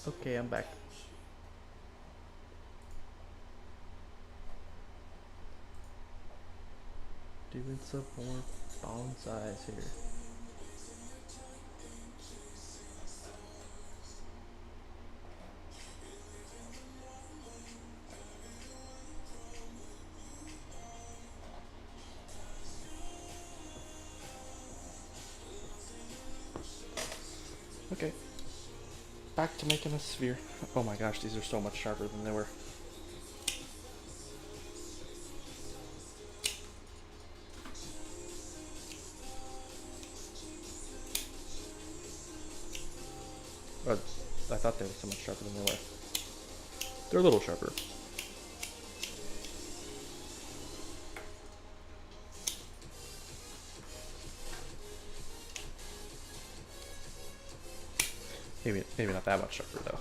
Okay, I'm back. Doing some more bonsais here. Okay, back to making a sphere. Oh my gosh, these are so much sharper than they were. I thought they were so much sharper than they were. They're a little sharper. Maybe not that much sharper though.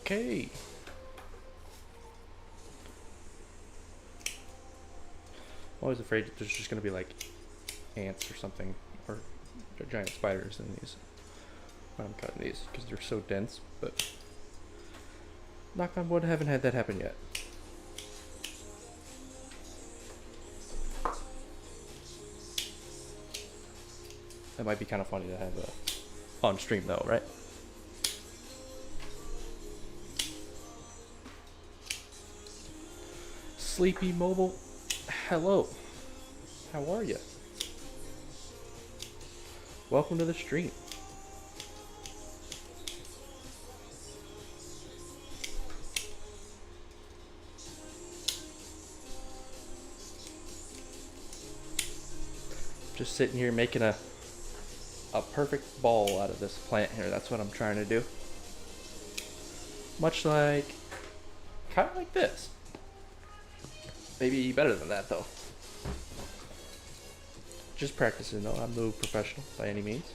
Okay. I'm always afraid that there's just gonna be like ants or something, or giant spiders in these when I'm cutting these because they're so dense. But knock on wood, I haven't had that happen yet. That might be kind of funny to have on stream though, right? Sleepy Mobile, hello. How are you? Welcome to the stream. Just sitting here making a perfect ball out of this plant here. That's what I'm trying to do. Much like, kind of like this. Maybe better than that though. Just practicing though. I'm no professional by any means.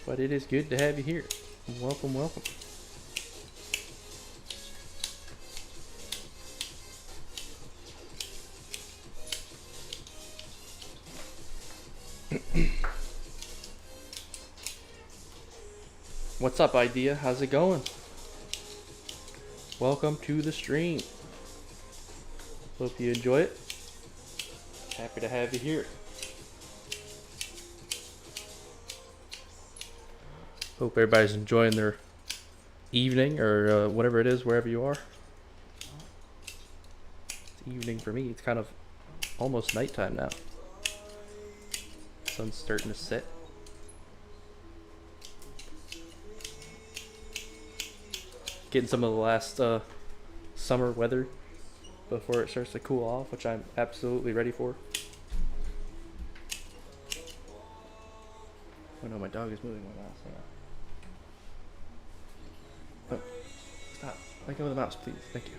But it is good to have you here. Welcome, welcome. What's up, Idea? How's it going? Welcome to the stream. Hope you enjoy it. Happy to have you here. Hope everybody's enjoying their evening or whatever it is, wherever you are. It's evening for me. It's kind of almost nighttime now. Sun's starting to set. Getting some of the last summer weather before it starts to cool off, which I'm absolutely ready for. Oh no, my dog is moving my mouse. Oh, stop. Let go of the mouse, please. Thank you.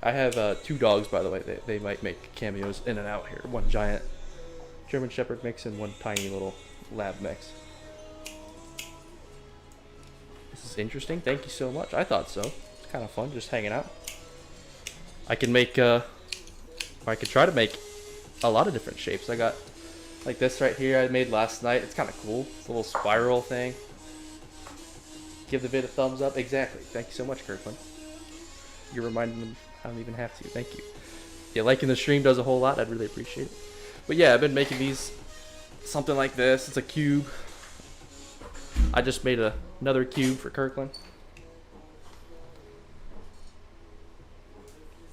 I have 2 dogs, by the way. They might make cameos in and out here. One giant German Shepherd mix and one tiny little lab mix. This is interesting. Thank you so much. I thought so. It's kind of fun just hanging out. I can make, I could try to make a lot of different shapes. I got like this right here I made last night. It's kind of cool. It's a little spiral thing. Give the vid a thumbs up. Exactly. Thank you so much, Kirkland. You're reminding them I don't even have to. Thank you. Yeah, liking the stream does a whole lot. I'd really appreciate it. But yeah, I've been making these something like this. It's a cube. I just made another cube for Kirkland.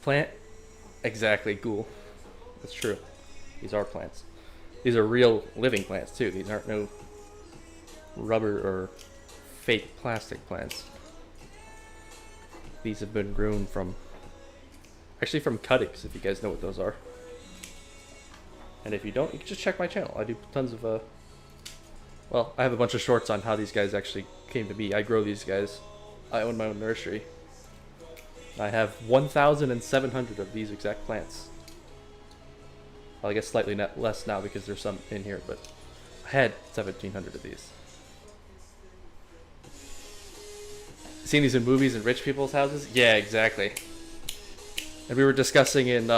Plant? Exactly, cool. That's true. These are plants. These are real living plants too. These aren't no rubber or fake plastic plants. These have been grown from, actually from cuttings, if you guys know what those are. And if you don't, you can just check my channel. I do tons of, well, I have a bunch of shorts on how these guys actually came to be. I grow these guys. I own my own nursery. I have 1,700 of these exact plants. Well, I guess slightly less now because there's some in here, but I had 1,700 of these. Seen these in movies in rich people's houses? Yeah, exactly. And we were discussing in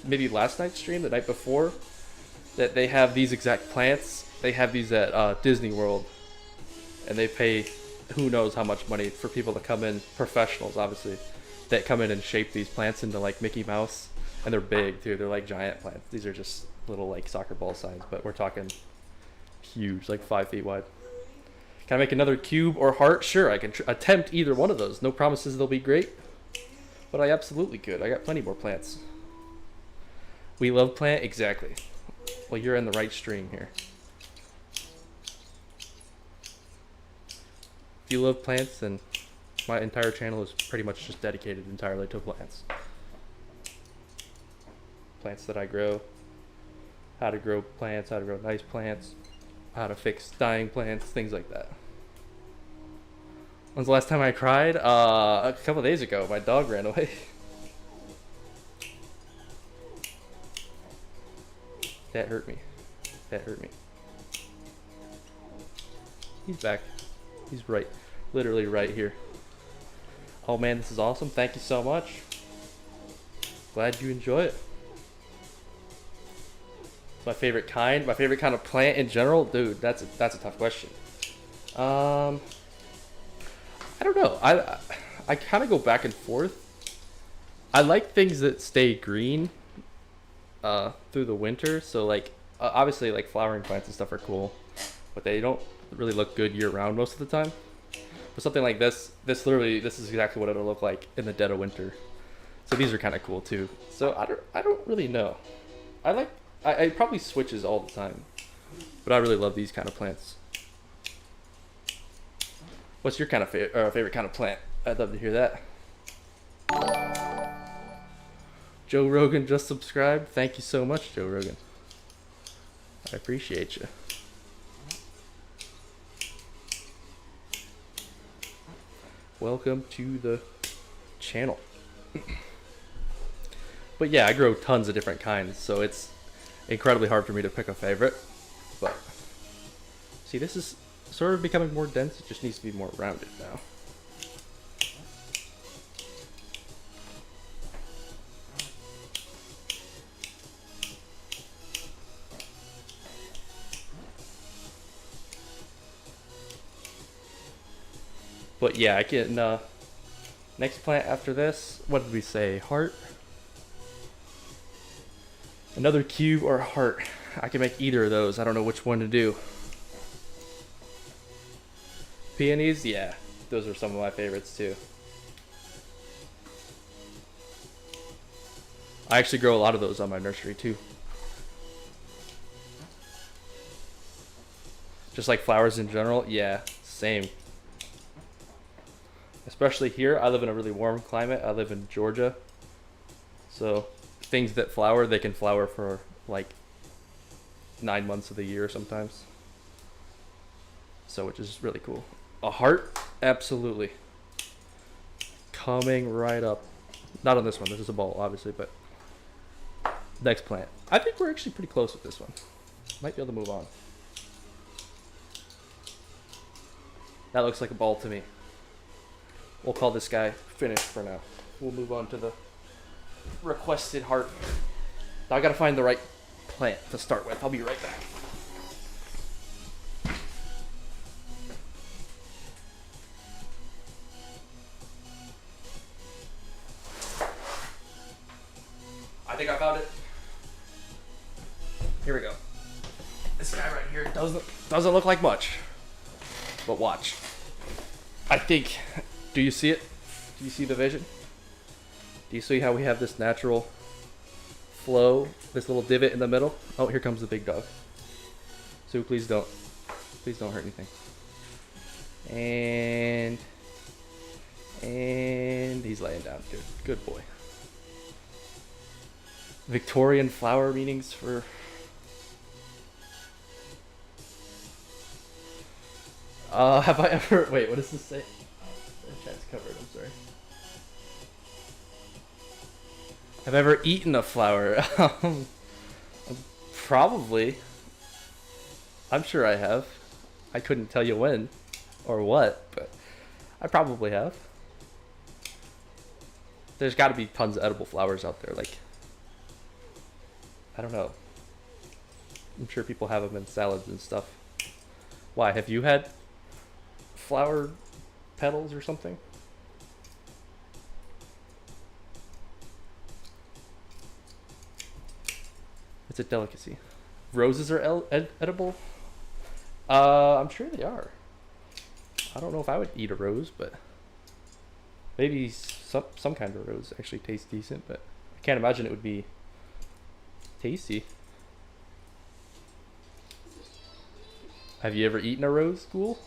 maybe last night's stream, the night before, that they have these exact plants. They have these at Disney World, and they pay who knows how much money for people to come in, professionals obviously, that come in and shape these plants into like Mickey Mouse. And they're big too. They're like giant plants. These are just little like soccer ball size, but we're talking huge, like 5 feet wide. Can I make another cube or heart? Sure, I can attempt either one of those. No promises they'll be great, but I absolutely could. I got plenty more plants. We love plant, exactly. Well, you're in the right stream here. If you love plants, then my entire channel is pretty much just dedicated entirely to plants. Plants that I grow, how to grow plants, how to grow nice plants, how to fix dying plants, things like that. When's the last time I cried? A couple days ago. My dog ran away. That hurt me. That hurt me. He's back. He's right, literally right here. Oh man, this is awesome. Thank you so much. Glad you enjoy it. My favorite kind of plant in general, dude. That's a tough question. I don't know. I kind of go back and forth. I like things that stay green through the winter. So like obviously like flowering plants and stuff are cool, but they don't really look good year round most of the time. But something like this is exactly what it'll look like in the dead of winter. So these are kind of cool too. So I don't really know. I probably switches all the time, but I really love these kind of plants. What's your kind of favorite kind of plant? I'd love to hear that. Joe Rogan just subscribed. Thank you so much, Joe Rogan. I appreciate you. Welcome to the channel. But yeah, I grow tons of different kinds, so it's incredibly hard for me to pick a favorite. But see, this is sort of becoming more dense. It just needs to be more rounded now. But yeah, I can next plant after this, what did we say? Heart? Another cube or heart. I can make either of those. I don't know which one to do. Peonies? Yeah, those are some of my favorites too. I actually grow a lot of those on my nursery too. Just like flowers in general? Yeah, same. Especially here, I live in a really warm climate. I live in Georgia. So things that flower, they can flower for like 9 months of the year sometimes. So which is really cool. A heart? Absolutely. Coming right up. Not on this one, this is a ball obviously, but next plant. I think we're actually pretty close with this one. Might be able to move on. That looks like a ball to me. We'll call this guy finished for now. We'll move on to the requested heart. Now I gotta find the right plant to start with. I'll be right back. I think I found it. Here we go. This guy right here doesn't look like much, but watch. I think. Do you see it? Do you see the vision? Do you see how we have this natural flow, this little divot in the middle? Oh, here comes the big dog. So please don't hurt anything. And he's laying down. Good, good boy. Victorian flower meanings for... have I ever... Wait, what does this say? The chat's covered, I'm sorry. Have I ever eaten a flower? Probably. I'm sure I have. I couldn't tell you when or what, but I probably have. There's got to be tons of edible flowers out there. Like, I don't know. I'm sure people have them in salads and stuff. Why? Have you had flower petals or something? It's a delicacy. Roses are edible? I'm sure they are. I don't know if I would eat a rose, but maybe some kind of rose actually tastes decent, but I can't imagine it would be tasty. Have you ever eaten a rose, Ghoul?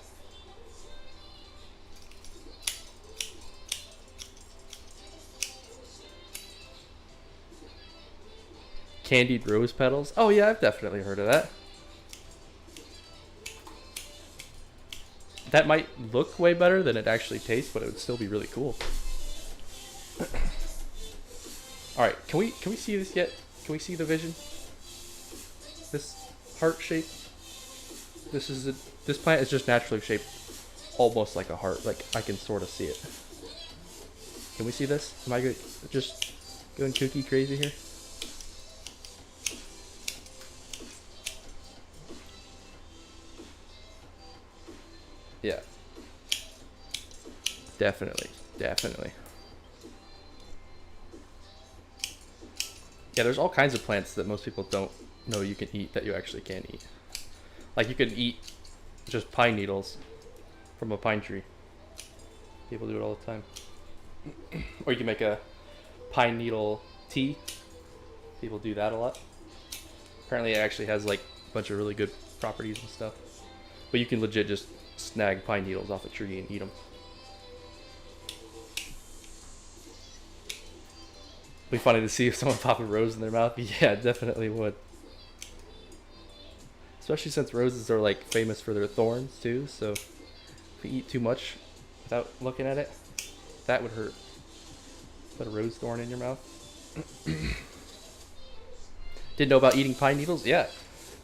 Candied rose petals? Oh yeah, I've definitely heard of that. That might look way better than it actually tastes, but it would still be really cool. All right, can we see this yet? Can we see the vision? This heart shape. This plant is just naturally shaped, almost like a heart. Like I can sort of see it. Can we see this? Am I just going kooky crazy here? Yeah. Definitely. Definitely. Yeah, there's all kinds of plants that most people don't know you can eat that you actually can eat. Like you can eat just pine needles from a pine tree. People do it all the time. Or you can make a pine needle tea. People do that a lot. Apparently it actually has like a bunch of really good properties and stuff. But you can legit just snag pine needles off a tree and eat them. It'd be funny to see if someone pop a rose in their mouth. Yeah, it definitely would. Especially since roses are like famous for their thorns too, so if you eat too much without looking at it, that would hurt. Put a rose thorn in your mouth. Didn't know about eating pine needles? Yeah.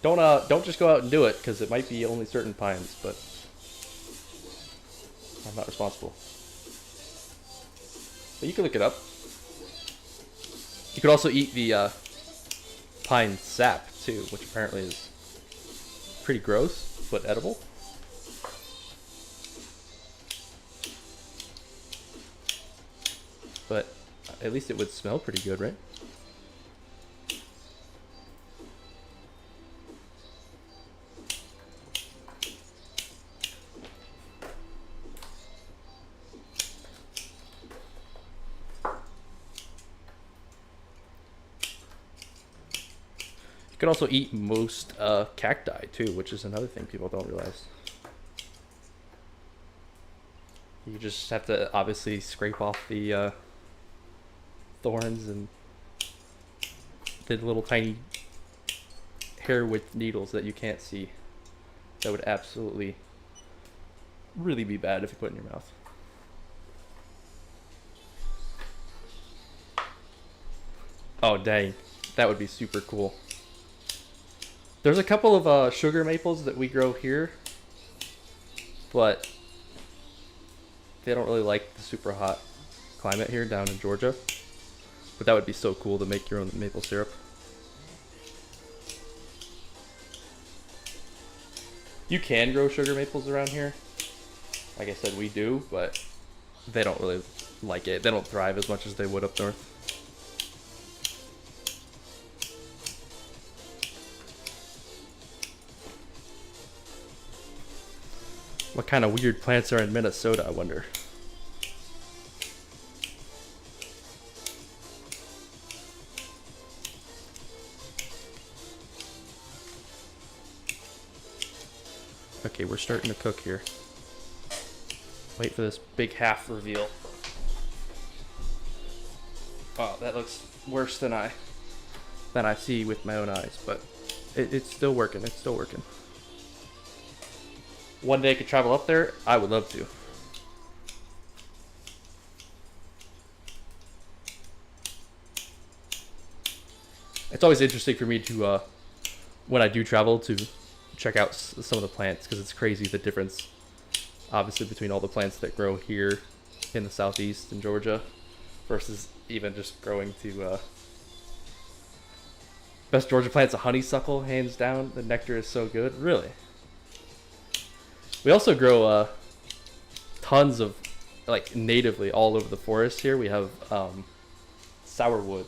Don't just go out and do it, because it might be only certain pines, but I'm not responsible. But you can look it up. You could also eat the pine sap too, which apparently is pretty gross, but edible. But at least it would smell pretty good, right? You can also eat most cacti too, which is another thing people don't realize. You just have to obviously scrape off the thorns and the little tiny hair width needles that you can't see. That would absolutely really be bad if you put in your mouth. Oh dang, that would be super cool. There's a couple of sugar maples that we grow here, but they don't really like the super hot climate here down in Georgia. But that would be so cool to make your own maple syrup. You can grow sugar maples around here. Like I said, we do, but they don't really like it. They don't thrive as much as they would up north. What kind of weird plants are in Minnesota, I wonder? Okay, we're starting to cook here. Wait for this big half reveal. Oh, that looks worse than I see with my own eyes, but it's still working. It's still working. One day I could travel up there. I would love to. It's always interesting for me to, when I do travel, to check out some of the plants, because it's crazy the difference, obviously, between all the plants that grow here in the southeast in Georgia versus even just growing to best Georgia plant's a honeysuckle, hands down. The nectar is so good. Really. We also grow tons of, like, natively all over the forest here. We have sourwood,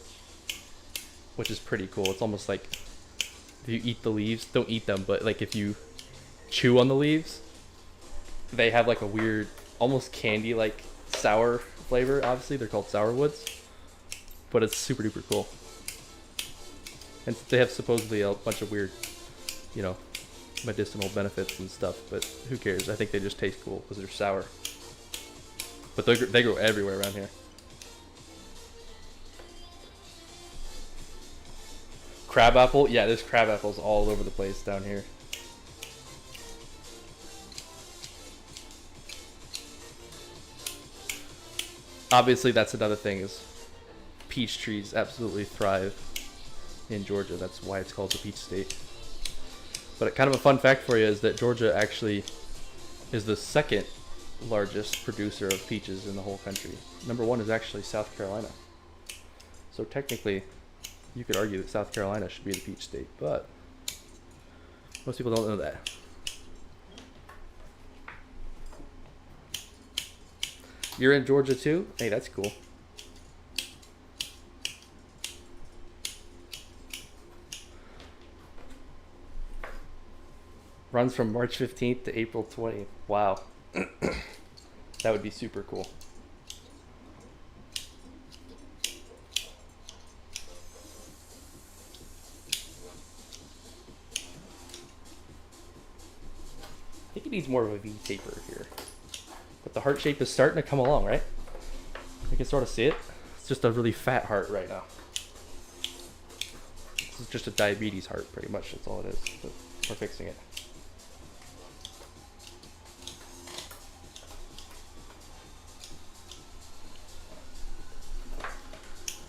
which is pretty cool. It's almost like if you eat the leaves, don't eat them, but like if you chew on the leaves, they have like a weird, almost candy-like sour flavor. Obviously, they're called sourwoods, but it's super duper cool. And they have supposedly a bunch of weird, you know, medicinal benefits and stuff, but who cares? I think they just taste cool because they're sour. But they grow everywhere around here. Crabapple? Yeah, there's crabapples all over the place down here. Obviously, that's another thing, is peach trees absolutely thrive in Georgia. That's why it's called the peach state. But kind of a fun fact for you is that Georgia actually is the second largest producer of peaches in the whole country. Number one is actually South Carolina. So technically, you could argue that South Carolina should be the peach state, but most people don't know that. You're in Georgia too? Hey, that's cool. Runs from March 15th to April 20th. Wow. That would be super cool. I think it needs more of a V taper here. But the heart shape is starting to come along, right? You can sort of see it. It's just a really fat heart right now. This is just a diabetes heart, pretty much. That's all it is. But we're fixing it.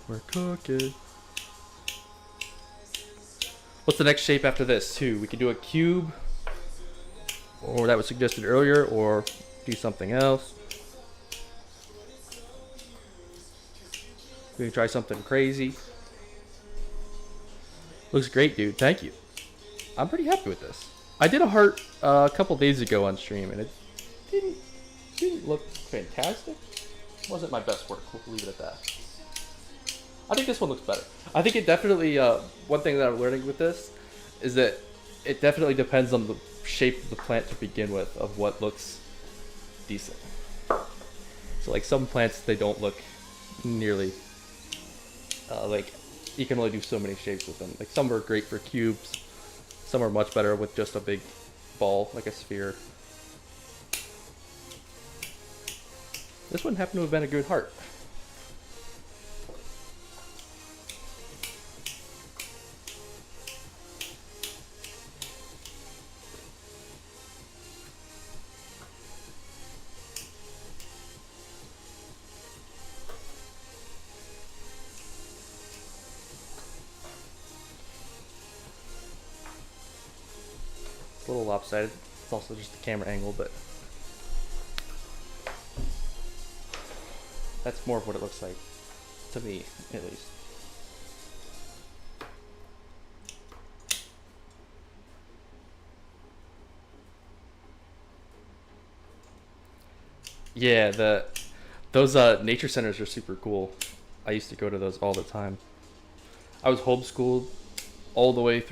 We're cooking. What's the next shape after this, too? We could do a cube, or that was suggested earlier, or do something else. We can try something crazy. Looks great, dude. Thank you. I'm pretty happy with this. I did a heart a couple days ago on stream, and it didn't look fantastic. It wasn't my best work. We'll leave it at that. I think this one looks better. I think it definitely, one thing that I'm learning with this is that it definitely depends on the shape of the plant to begin with, of what looks decent. So like some plants, they don't look nearly, like you can only do so many shapes with them. Like some are great for cubes, some are much better with just a big ball, like a sphere. This one happened to have been a good heart. A little lopsided. It's also just the camera angle, but that's more of what it looks like to me, at least. Yeah, those nature centers are super cool. I used to go to those all the time. I was homeschooled all the way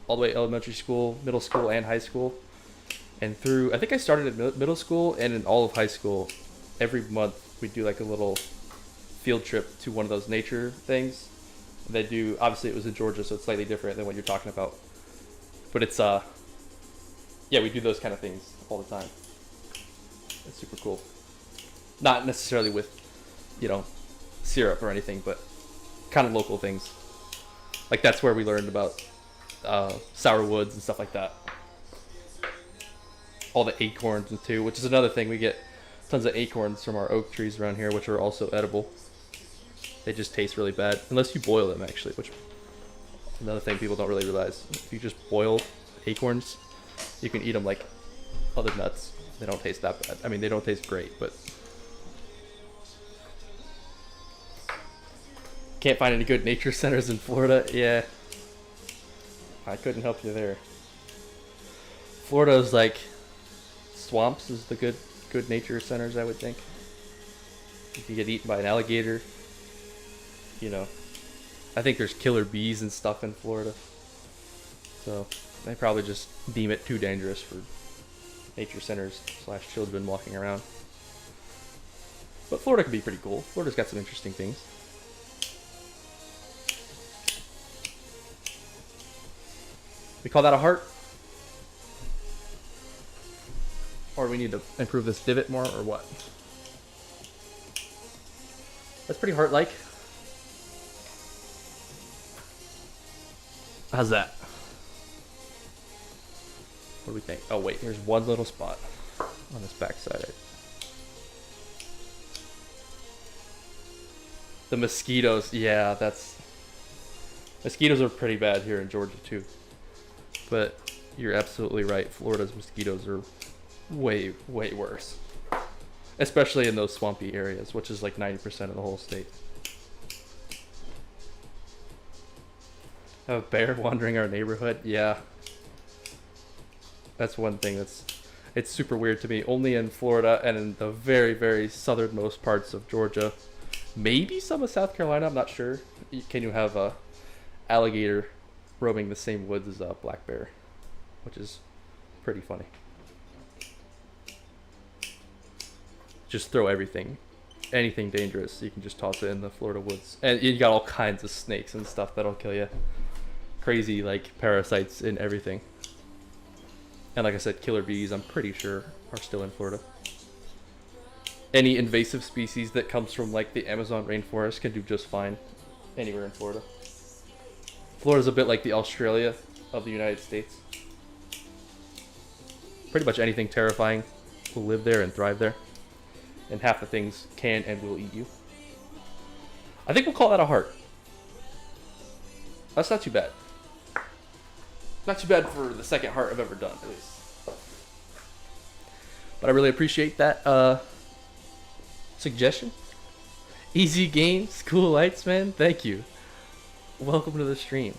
elementary school, middle school, and high school. And through, I think I started at middle school, and in all of high school, every month we'd do like a little field trip to one of those nature things. They do, obviously it was in Georgia, so it's slightly different than what you're talking about. But it's, yeah, we do those kind of things all the time. It's super cool. Not necessarily with, you know, syrup or anything, but kind of local things. Like that's where we learned about sour woods and stuff like that. All the acorns too, which is another thing. We get tons of acorns from our oak trees around here, which are also edible. They just taste really bad unless you boil them, actually, which another thing people don't really realize. If you just boil acorns, you can eat them like other nuts. They don't taste that bad. I mean, they don't taste great, but can't find any good nature centers in Florida. Yeah, I couldn't help you there. Florida's like swamps is the good nature centers, I would think. You can get eaten by an alligator. You know, I think there's killer bees and stuff in Florida. So they probably just deem it too dangerous for nature centers / children walking around. But Florida can be pretty cool. Florida's got some interesting things. We call that a heart? Or we need to improve this divot more, or what? That's pretty heart-like. How's that? What do we think? Oh wait, here's one little spot on this backside. The mosquitoes, yeah, mosquitoes are pretty bad here in Georgia too. But you're absolutely right. Florida's mosquitoes are way worse. Especially in those swampy areas, which is like 90% of the whole state. A bear wandering our neighborhood? Yeah. That's one thing it's super weird to me. Only in Florida and in the very southernmost parts of Georgia. Maybe some of South Carolina, I'm not sure. Can you have a alligator roaming the same woods as a black bear? Which is pretty funny. Just throw everything. Anything dangerous, you can just toss it in the Florida woods. And you got all kinds of snakes and stuff that'll kill you. Crazy like parasites in everything. And like I said, killer bees, I'm pretty sure, are still in Florida. Any invasive species that comes from like the Amazon rainforest can do just fine anywhere in Florida. Florida's a bit like the Australia of the United States. Pretty much anything terrifying will live there and thrive there. And half the things can and will eat you. I think we'll call that a heart. That's not too bad. Not too bad for the second heart I've ever done, at least. But I really appreciate that suggestion. Easy games, cool lights, man. Thank you. Welcome to the stream.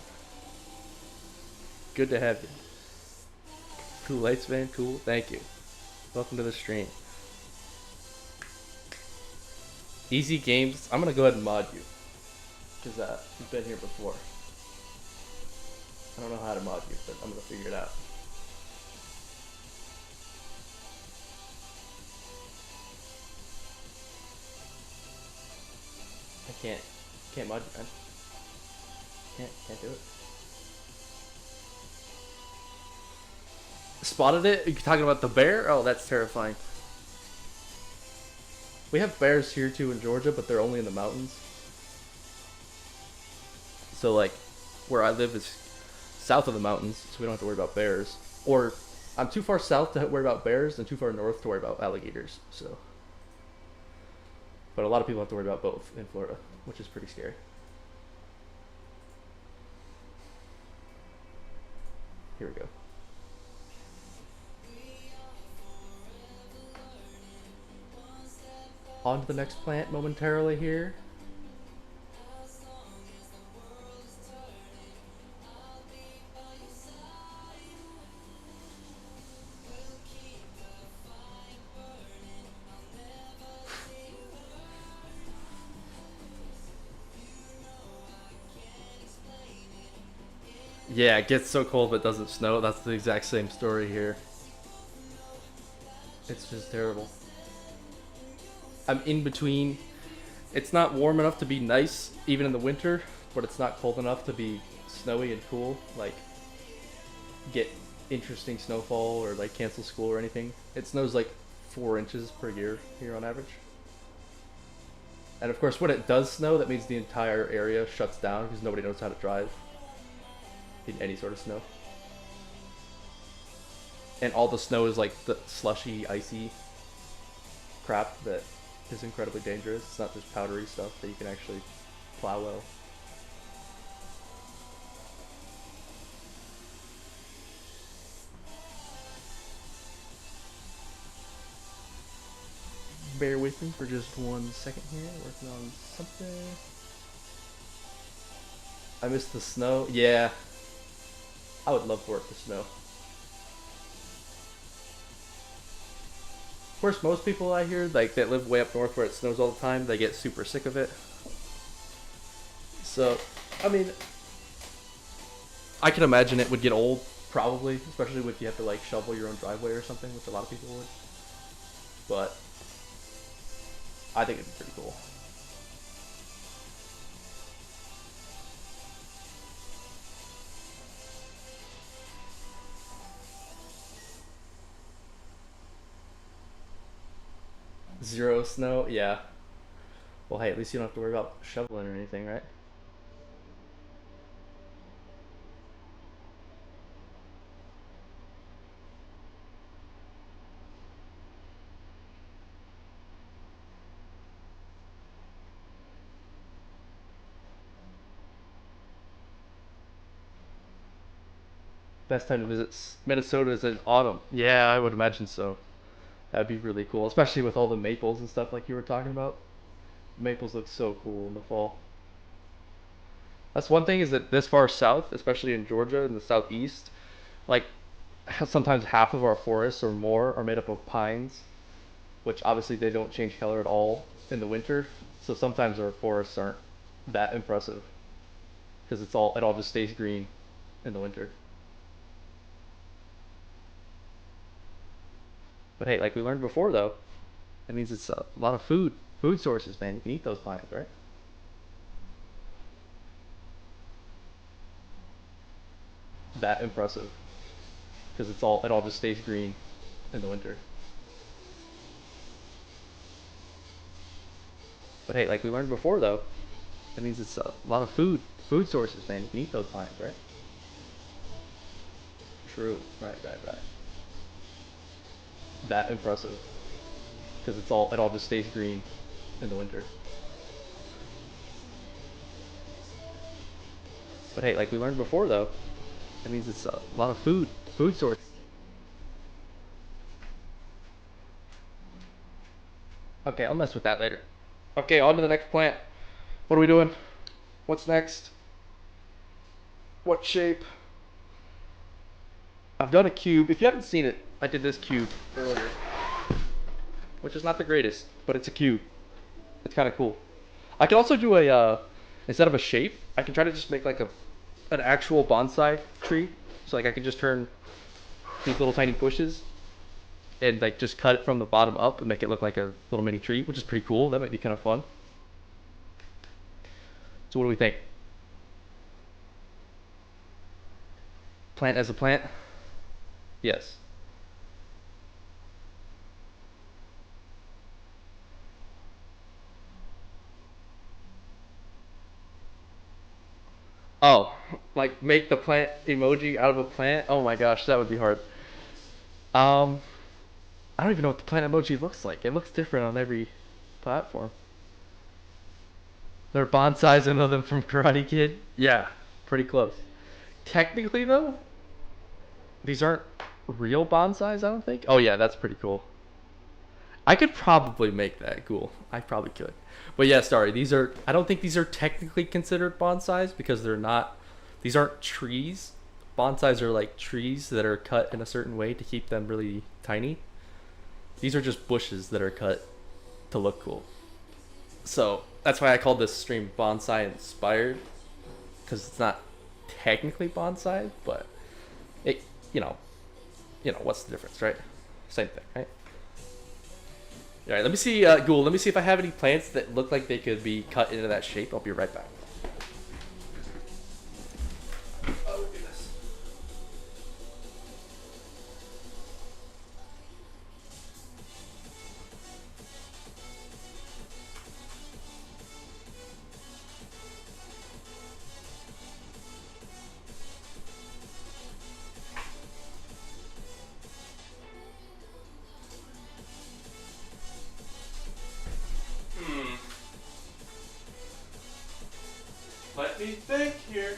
Good to have you. Cool lights, man. Cool. Thank you. Welcome to the stream. Easy games. I'm gonna go ahead and mod you because you've been here before. I don't know how to mod you, but I'm gonna figure it out. I can't mod you, man. Can't do it. Spotted it? Are you talking about the bear? Oh, that's terrifying. We have bears here too in Georgia, but they're only in the mountains. So like, where I live is south of the mountains, so we don't have to worry about bears. Or I'm too far south to worry about bears and too far north to worry about alligators. So, but a lot of people have to worry about both in Florida, which is pretty scary. Here we go. On to the next plant momentarily here. Yeah, it gets so cold but doesn't snow. That's the exact same story here. It's just terrible. I'm in between. It's not warm enough to be nice, even in the winter, but it's not cold enough to be snowy and cool. Like, get interesting snowfall or like cancel school or anything. It snows like 4 inches per year here on average. And of course, when it does snow, that means the entire area shuts down because nobody knows how to drive in any sort of snow. And all the snow is like the slushy, icy crap that is incredibly dangerous. It's not just powdery stuff that you can actually plow well. Bear with me for just 1 second here, working on something. I miss the snow. Yeah, I would love for it to snow. Of course, most people I hear, like that live way up north where it snows all the time, they get super sick of it. So, I mean, I can imagine it would get old, probably, especially if you have to like shovel your own driveway or something, which a lot of people would. But I think it'd be pretty cool. Zero snow? Yeah. Well, hey, at least you don't have to worry about shoveling or anything, right? Best time to visit Minnesota is in autumn. Yeah, I would imagine so. That'd be really cool, especially with all the maples and stuff like you were talking about. Maples look so cool in the fall. That's one thing is that this far south, especially in Georgia in the southeast, like sometimes half of our forests or more are made up of pines, which obviously they don't change color at all in the winter. So sometimes our forests aren't that impressive because it all just stays green in the winter. But hey, like we learned before though, that means it's a lot of food sources, man. You can eat those pines, right? That impressive because it all just stays green in the winter. But hey, like we learned before though, that means it's a lot of food sources, man. You can eat those pines, right? True. Right. That impressive because it all just stays green in the winter. But hey, like we learned before though, that means it's a lot of food sources. Okay, I'll mess with that later. Okay, on to the next plant. What are we doing? What's next? What shape? I've done a cube. If you haven't seen it, I did this cube earlier, which is not the greatest, but it's a cube. It's kind of cool. I can also do instead of a shape, I can try to just make like an actual bonsai tree. So like I can just turn these little tiny bushes and like just cut it from the bottom up and make it look like a little mini tree, which is pretty cool. That might be kind of fun. So what do we think? Plant as a plant? Yes. Oh, like make the plant emoji out of a plant? Oh my gosh, that would be hard. Um, I don't even know what the plant emoji looks like. It looks different on every platform. They're bonsais, I know them from Karate Kid. Yeah, pretty close. Technically though, these aren't real bonsais, I don't think. Oh yeah, that's pretty cool. I could probably make that cool. I probably could. But yeah, sorry. I don't think these are technically considered bonsais because they're not these aren't trees. Bonsais are like trees that are cut in a certain way to keep them really tiny. These are just bushes that are cut to look cool. So, that's why I called this stream Bonsai-Inspired because it's not technically bonsai, but it you know, what's the difference, right? Same thing, right? All right, let me see, Ghoul. Let me see if I have any plants that look like they could be cut into that shape. I'll be right back. Oh goodness. Let me think here.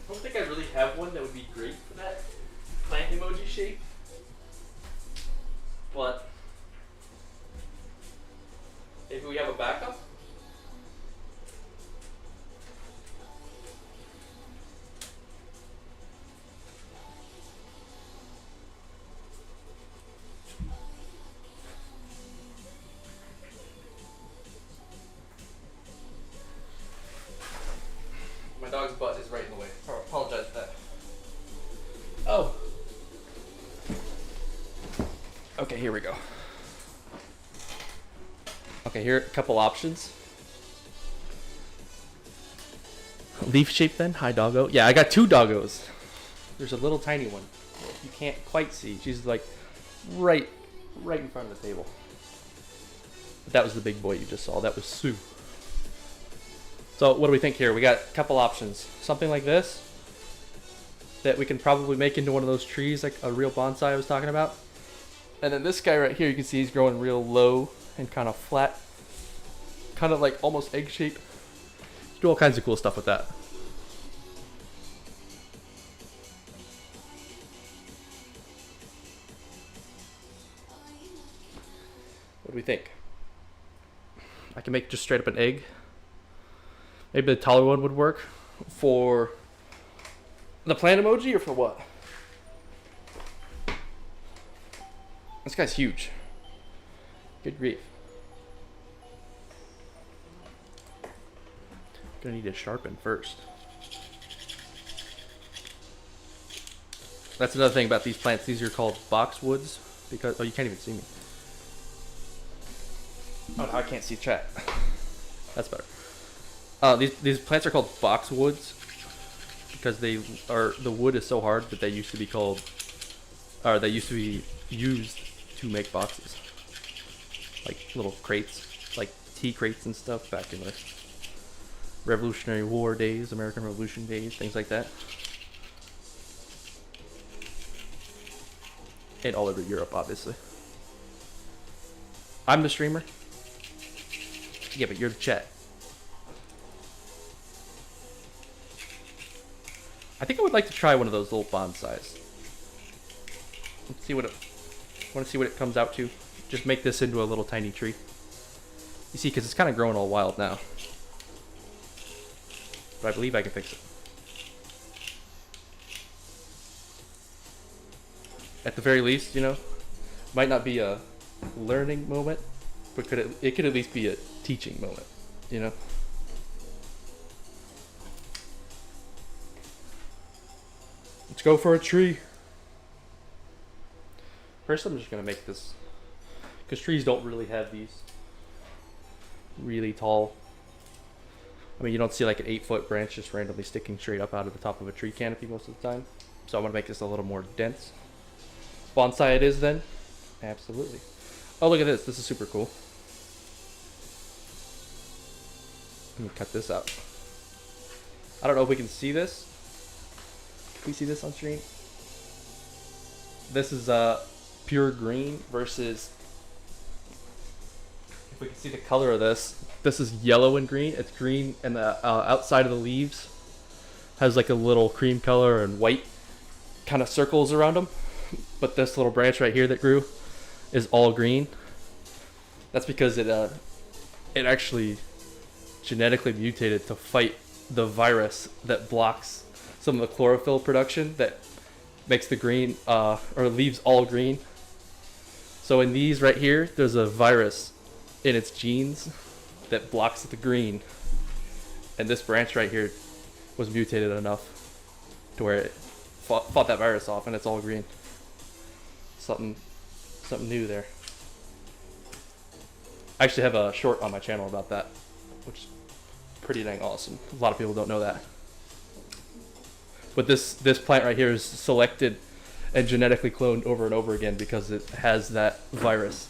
I don't think I really have one that would be great for that plant emoji shape, but maybe we have a backup. My dog's butt is right in the way. I apologize for that. Oh. Okay, here we go. Okay, here are a couple options. Leaf shape then? Hi, doggo. Yeah, I got two doggos. There's a little tiny one. You can't quite see. She's like right in front of the table. But that was the big boy you just saw. That was Sue. So what do we think here? We got a couple options. Something like this that we can probably make into one of those trees, like a real bonsai I was talking about. And then this guy right here, you can see he's growing real low and kind of flat, kind of like almost egg shape. Do all kinds of cool stuff with that. What do we think? I can make just straight up an egg. Maybe the taller one would work for the plant emoji or for what? This guy's huge. Good grief. Gonna need to sharpen first. That's another thing about these plants. These are called boxwoods because, oh, you can't even see me. Oh, no, I can't see chat. That's better. These plants are called boxwoods because the wood is so hard that they used to be called, or they used to be used to make boxes, like little crates, like tea crates and stuff back in the Revolutionary War days, American Revolution days, things like that, and all over Europe, obviously. I'm the streamer. Yeah, but you're the chat. I think I would like to try one of those little bonsais. Let's see what it. Want to see what it comes out to. Just make this into a little tiny tree. You see, because it's kind of growing all wild now. But I believe I can fix it. At the very least, you know, might not be a learning moment, but it could at least be a teaching moment, you know. Let's go for a tree. First, I'm just gonna make this, because trees don't really have these really tall. I mean, you don't see like an 8-foot branch just randomly sticking straight up out of the top of a tree canopy most of the time. So I'm gonna make this a little more dense. Bonsai it is then. Absolutely. Oh, look at this. This is super cool. Let me cut this out. I don't know if we can see this. Can we see this on screen? This is pure green versus, if we can see the color of this, this is yellow and green. It's green, and the outside of the leaves has like a little cream color and white kind of circles around them. But this little branch right here that grew is all green. That's because it actually genetically mutated to fight the virus that blocks some of the chlorophyll production that makes the green or leaves all green. So in these right here, there's a virus in its genes that blocks the green. And this branch right here was mutated enough to where it fought that virus off, and it's all green. Something new there. I actually have a short on my channel about that, which is pretty dang awesome. A lot of people don't know that. But this plant right here is selected and genetically cloned over and over again because it has that virus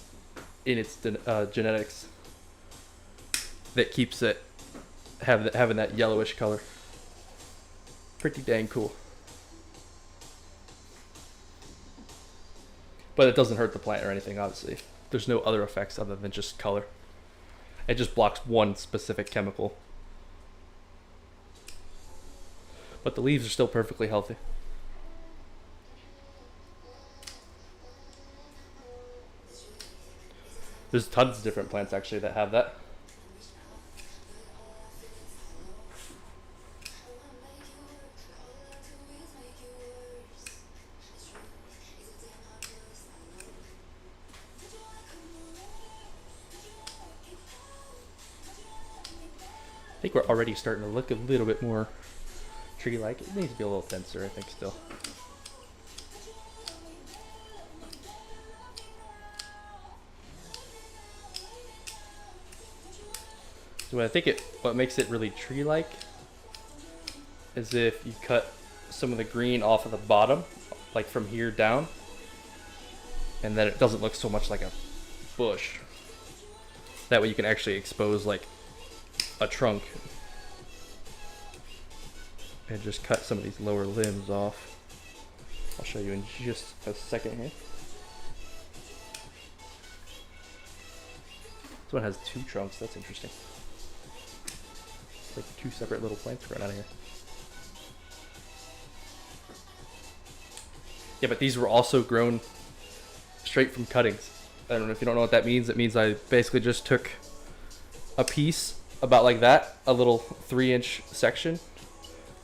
in its genetics that keeps it having that yellowish color. Pretty dang cool. But it doesn't hurt the plant or anything, obviously. There's no other effects other than just color. It just blocks one specific chemical. But the leaves are still perfectly healthy. There's tons of different plants actually that have that. I think we're already starting to look a little bit more tree-like. It needs to be a little denser, I think, still. So I think what makes it really tree-like is if you cut some of the green off of the bottom, like from here down, and then it doesn't look so much like a bush. That way you can actually expose like a trunk and just cut some of these lower limbs off. I'll show you in just a second here. This one has 2 trunks. That's interesting. It's like 2 separate little plants growing out of here. Yeah, but these were also grown straight from cuttings. I don't know if you don't know what that means. It means I basically just took a piece about like that, a little 3-inch section,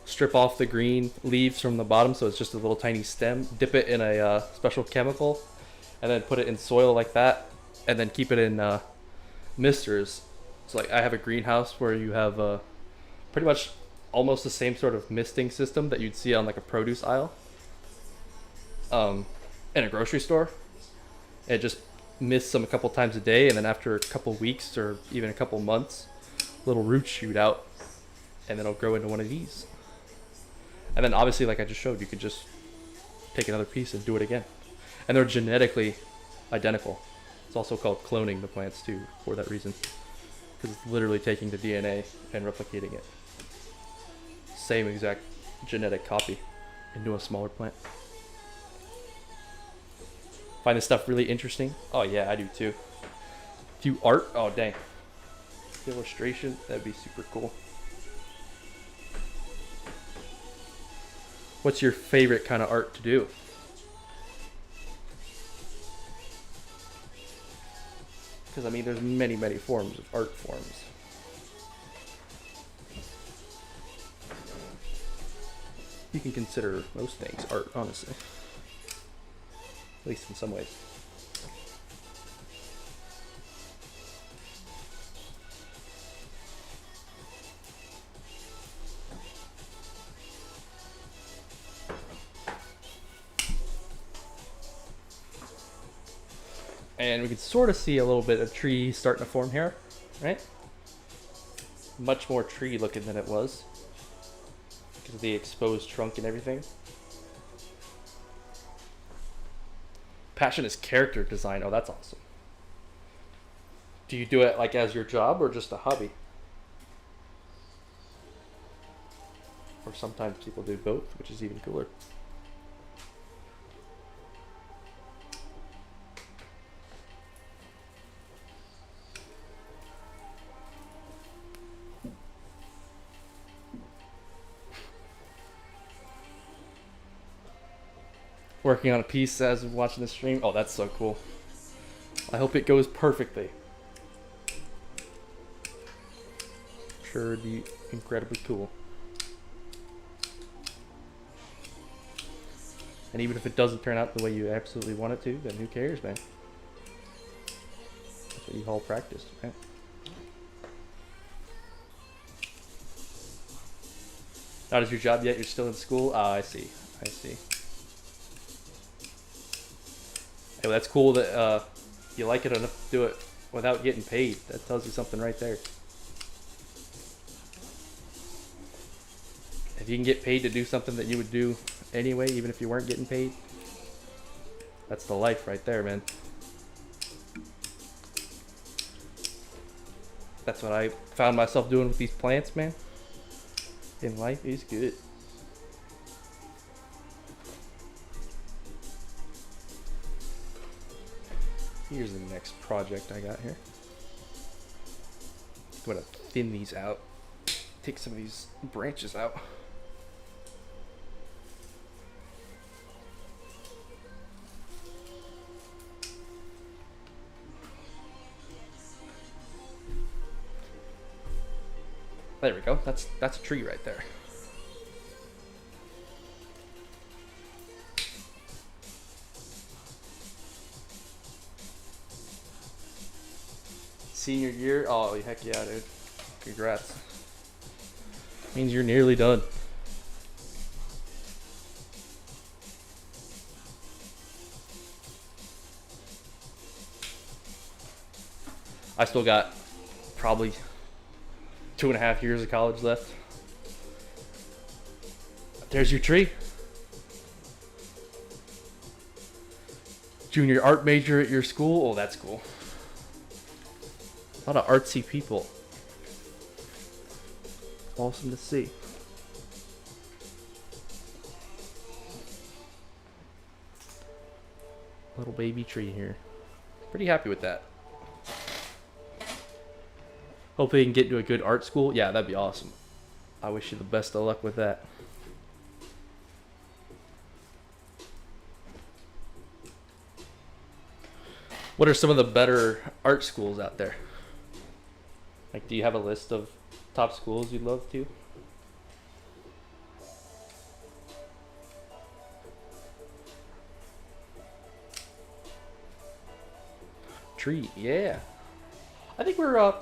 strip off the green leaves from the bottom so it's just a little tiny stem, dip it in a special chemical, and then put it in soil like that, and then keep it in misters. So like I have a greenhouse where you have pretty much almost the same sort of misting system that you'd see on like a produce aisle in a grocery store. It just mists them a couple times a day, and then after a couple weeks or even a couple months, little roots shoot out, and then it'll grow into one of these. And then obviously, like I just showed, you could just take another piece and do it again. And they're genetically identical. It's also called cloning the plants too, for that reason. Because it's literally taking the DNA and replicating it. Same exact genetic copy into a smaller plant. Find this stuff really interesting? Oh yeah, I do too. Do art? Oh dang. Illustration, that'd be super cool. What's your favorite kind of art to do? Because I mean there's many forms of art forms. You can consider most things art, honestly. At least in some ways. And we can sort of see a little bit of tree starting to form here, right? Much more tree looking than it was because of the exposed trunk and everything. Passion is character design. Oh, that's awesome. Do you do it like as your job or just a hobby? Or sometimes people do both, which is even cooler. Working on a piece as I'm watching the stream. Oh, that's so cool. I hope it goes perfectly. I'm sure it'd be incredibly cool. And even if it doesn't turn out the way you absolutely want it to, then who cares, man? That's what you all practice, right? Not as your job yet. You're still in school. Ah, I see. I see. Hey, well, that's cool that you like it enough to do it without getting paid. That tells you something right there. If you can get paid to do something that you would do anyway, even if you weren't getting paid, that's the life right there, man. That's what I found myself doing with these plants, man. And life is good. Here's the next project I got here. I'm gonna thin these out. Take some of these branches out. There we go. That's a tree right there. Senior year? Oh, heck yeah, dude. Congrats. Means you're nearly done. I still got probably 2.5 years of college left. There's your tree. Junior art major at your school? Oh, that's cool. A lot of artsy people. Awesome to see. Little baby tree here. Pretty happy with that. Hopefully you can get into a good art school. Yeah, that'd be awesome. I wish you the best of luck with that. What are some of the better art schools out there? Like, do you have a list of top schools you'd love to? Tree, yeah. I think we're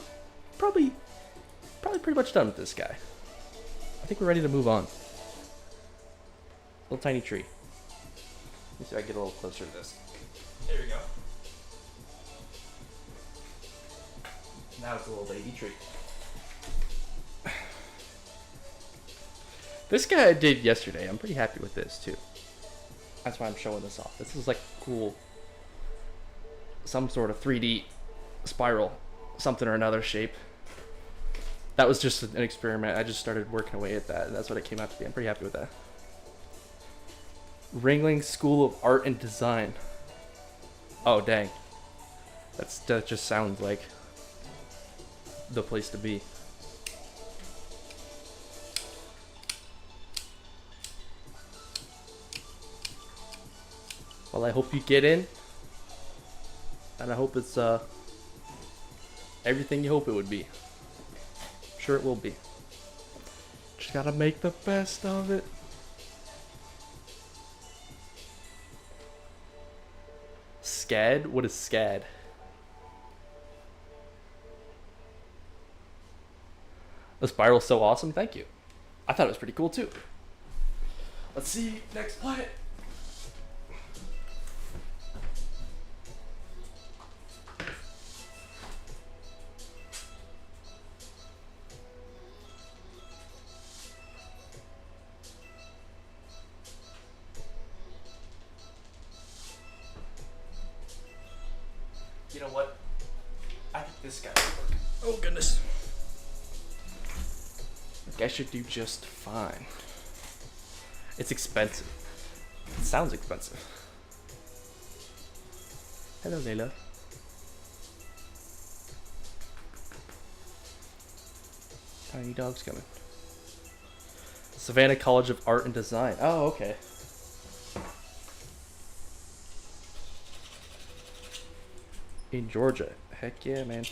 probably pretty much done with this guy. I think we're ready to move on. Little tiny tree. Let me see if I can get a little closer to this. There we go. Now it's a little baby tree. This guy I did yesterday. I'm pretty happy with this too. That's why I'm showing this off. This is like cool. Some sort of 3D spiral, something or another shape. That was just an experiment. I just started working away at that, and that's what it came out to be. I'm pretty happy with that. Ringling School of Art and Design. Oh, dang. That just sounds like the place to be. Well, I hope you get in. And I hope it's everything you hope it would be. I'm sure it will be. Just gotta make the best of it. SCAD? What is SCAD? The spiral's so awesome. Thank you. I thought it was pretty cool too. Let's see next plant. You know what? I think this guy will work. Oh goodness. I think I should do just fine. It's expensive. It sounds expensive. Hello, Layla. Tiny dog's coming. Savannah College of Art and Design. Oh, okay. In Georgia. Heck yeah, man.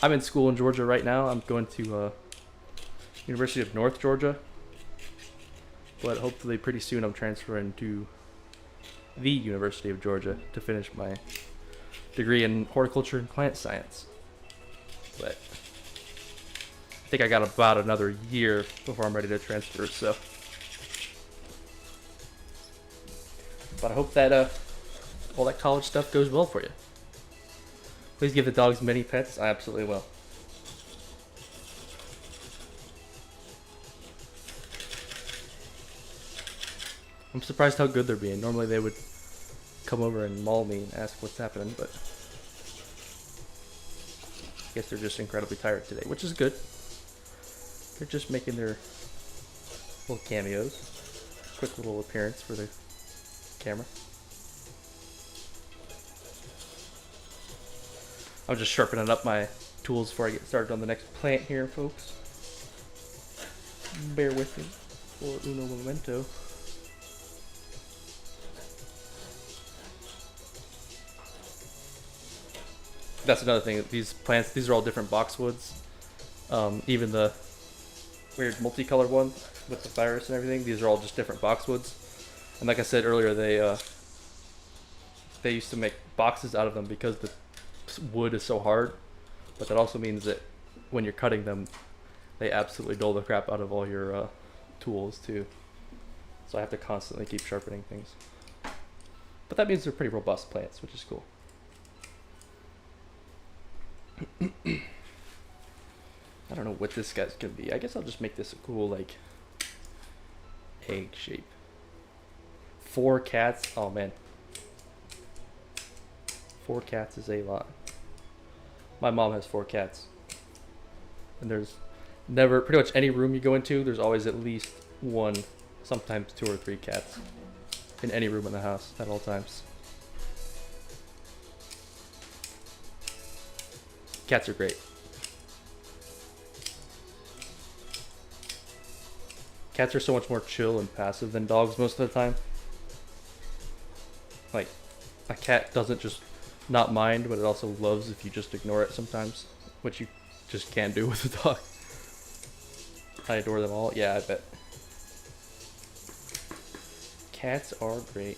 I'm in school in Georgia right now. I'm going to University of North Georgia. But hopefully pretty soon I'm transferring to the University of Georgia to finish my degree in horticulture and plant science. But think I got about another year before I'm ready to transfer, so. But I hope that all that college stuff goes well for you. Please give the dogs many pets. I absolutely will. I'm surprised how good they're being. Normally they would come over and maul me and ask what's happening, but I guess they're just incredibly tired today, which is good. They're just making their little cameos. Quick little appearance for the camera. I'm just sharpening up my tools before I get started on the next plant here, folks. Bear with me for uno momento. That's another thing. These plants, these are all different boxwoods. Even the weird multicolored one with the virus and everything, these are all just different boxwoods. And like I said earlier, they used to make boxes out of them because the wood is so hard. But that also means that when you're cutting them, they absolutely dull the crap out of all your tools too. So I have to constantly keep sharpening things. But that means they're pretty robust plants, which is cool. I don't know what this guy's gonna be. I guess I'll just make this a cool, like, egg shape. 4 cats. Oh man, 4 cats is a lot. My mom has 4 cats, and there's never, pretty much any room you go into, there's always at least 1, sometimes 2 or 3 cats in any room in the house at all times. Cats are great. Cats are so much more chill and passive than dogs most of the time. Like, a cat doesn't just not mind, but it also loves if you just ignore it sometimes, which you just can't do with a dog. I adore them all. Yeah, I bet. Cats are great.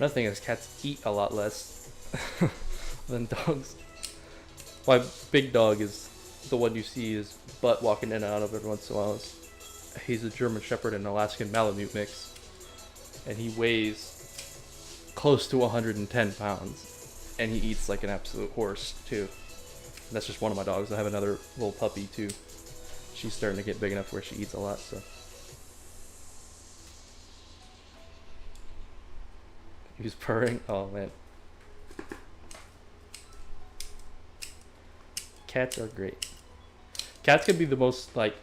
Another thing is cats eat a lot less than dogs. My big dog is the one you see his butt walking in and out of every once in a while. He's a German Shepherd and Alaskan Malamute mix. And he weighs close to 110 pounds. And he eats like an absolute horse too. And that's just one of my dogs. I have another little puppy too. She's starting to get big enough where she eats a lot, so. He's purring. Oh man. Cats are great. Cats can be the most like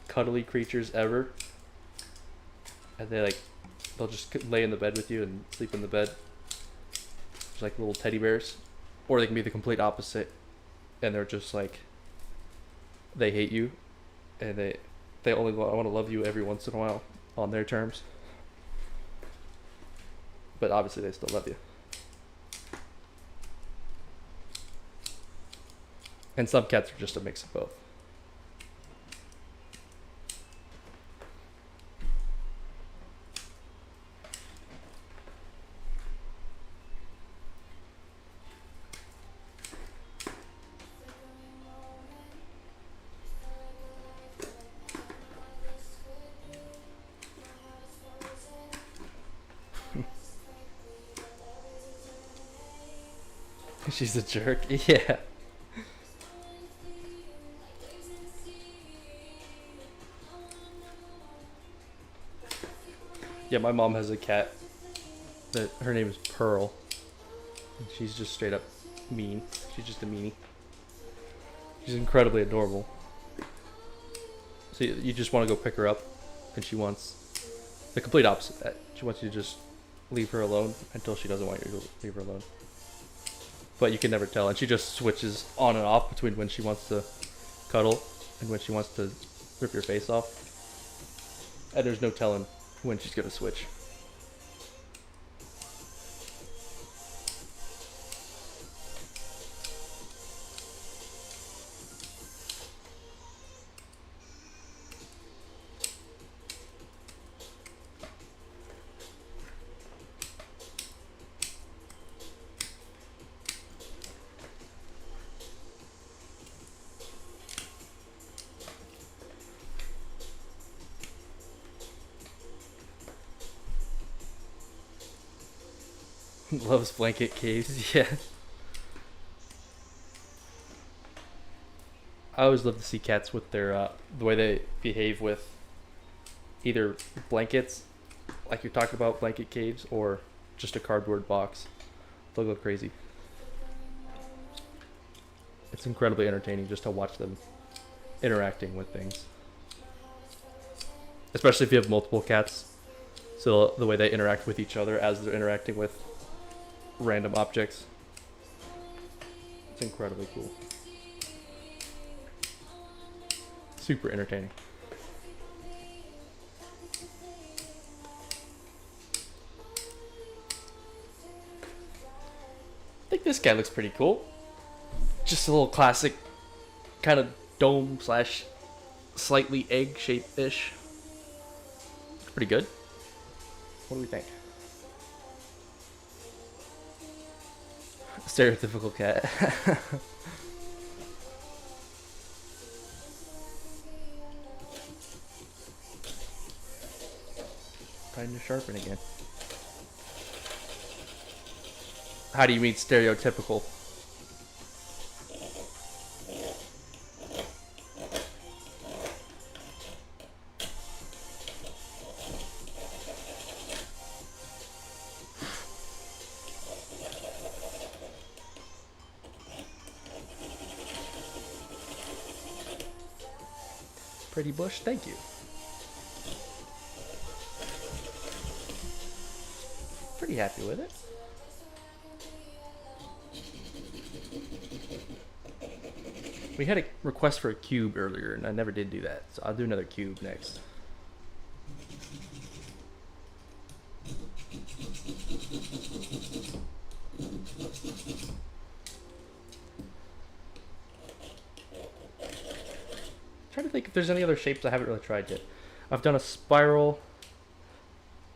cuddly creatures ever. And they'll just lay in the bed with you and sleep in the bed. Just like little teddy bears. Or they can be the complete opposite. And they're just like, they hate you. And they only want to love you every once in a while on their terms. But obviously they still love you. And some cats are just a mix of both. She's a jerk. Yeah. Yeah, my mom has a cat that her name is Pearl. And she's just straight up mean. She's just a meanie. She's incredibly adorable. So you just want to go pick her up, and she wants the complete opposite. She wants you to just leave her alone until she doesn't want you to leave her alone. But you can never tell, and she just switches on and off between when she wants to cuddle and when she wants to rip your face off. And there's no telling when she's gonna switch. Loves blanket caves. Yeah. I always love to see cats with their the way they behave with either blankets, like you're talking about blanket caves, or just a cardboard box. They'll go crazy. It's incredibly entertaining just to watch them interacting with things. Especially if you have multiple cats. So the way they interact with each other as they're interacting with random objects. It's incredibly cool. Super entertaining. I think this guy looks pretty cool. Just a little classic kind of dome slash slightly egg shape-ish. Pretty good. What do we think? Stereotypical cat. Trying to sharpen again. How do you mean stereotypical? Pretty bush, thank you. Pretty happy with it. We had a request for a cube earlier, and I never did do that, so I'll do another cube next. Trying to think if there's any other shapes I haven't really tried yet. I've done a spiral.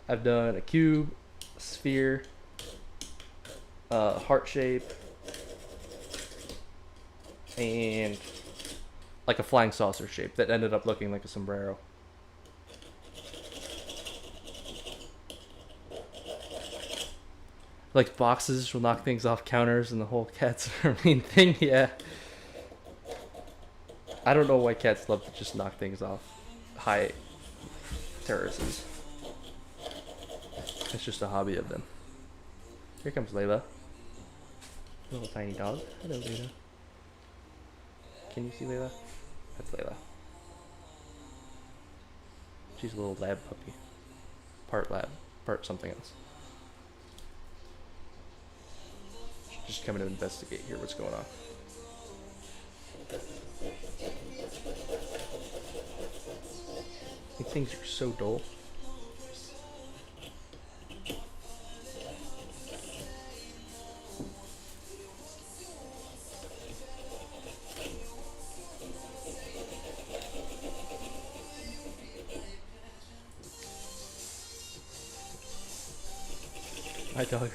I've done a cube, a sphere, a heart shape, and like a flying saucer shape that ended up looking like a sombrero. Like boxes will knock things off counters and the whole cat's mean thing, yeah. I don't know why cats love to just knock things off high terraces. It's just a hobby of them. Here comes Layla. Little tiny dog. Hello, Layla. Can you see Layla? That's Layla. She's a little lab puppy. Part lab, part something else. She's just coming to investigate here what's going on. These things are so dull. Hi, dog.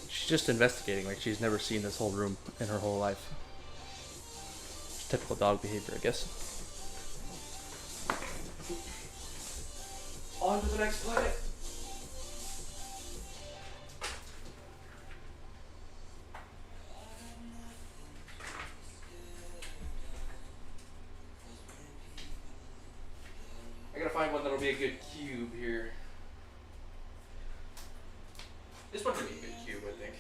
She's just investigating like she's never seen this whole room in her whole life. Typical dog behavior, I guess. On to the next planet. I gotta find one that'll be a good cube here. This one could be a good cube, I think.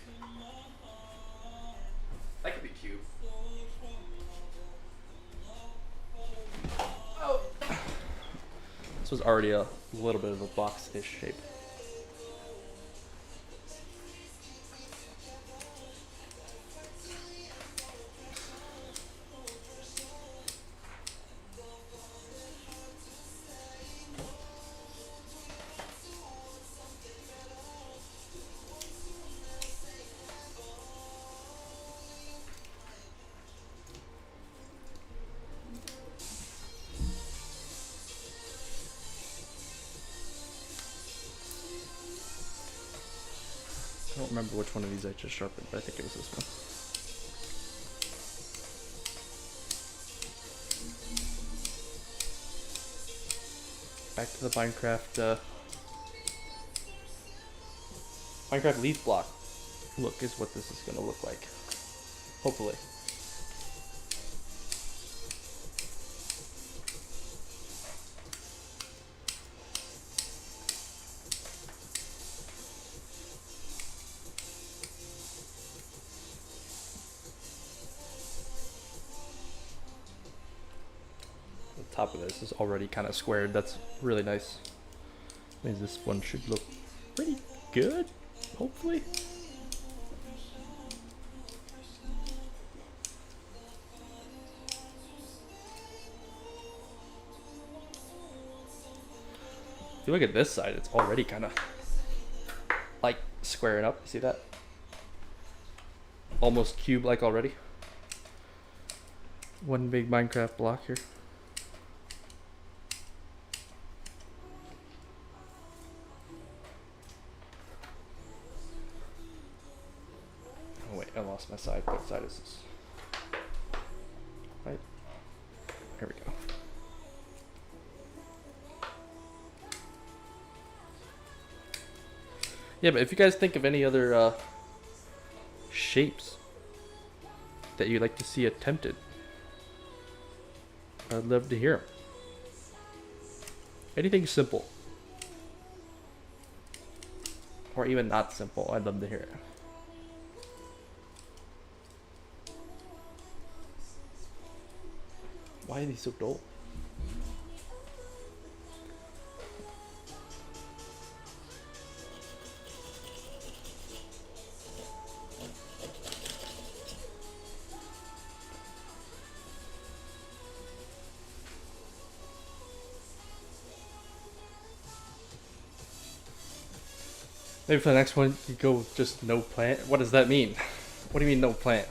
That could be cube. Oh. This was already a little bit of a box-ish shape. I don't remember which one of these I just sharpened, but I think it was this one. Back to the Minecraft Minecraft leaf block look is what this is gonna look like. Hopefully. The top of this is already kind of squared. That's really nice. Means this one should look pretty good, hopefully. If you look at this side, it's already kind of like squaring up. You see that? Almost cube-like already. One big Minecraft block here. Oh wait, I lost my side. What side is this? Right. Here we go. Yeah, but if you guys think of any other shapes that you'd like to see attempted, I'd love to hear them. Anything simple. Or even not simple, I'd love to hear it. Why are these so dull? Maybe for the next one, you go with just no plant. What does that mean? What do you mean no plant?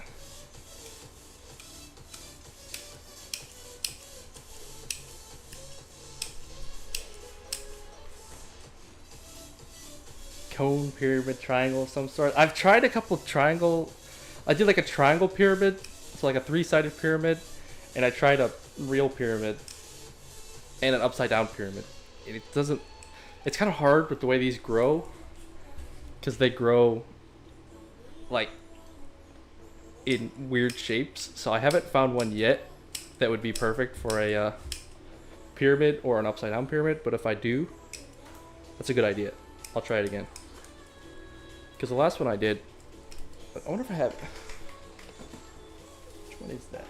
Cone, pyramid, triangle of some sort. I've tried a couple triangle. I did like a triangle pyramid, so like a 3-sided pyramid, and I tried a real pyramid and an upside down pyramid. And it doesn't. It's kind of hard with the way these grow. Because they grow like in weird shapes, so I haven't found one yet that would be perfect for a pyramid or an upside down pyramid. But if I do, that's a good idea. I'll try it again. Because the last one I did, I wonder if I have. Which one is that?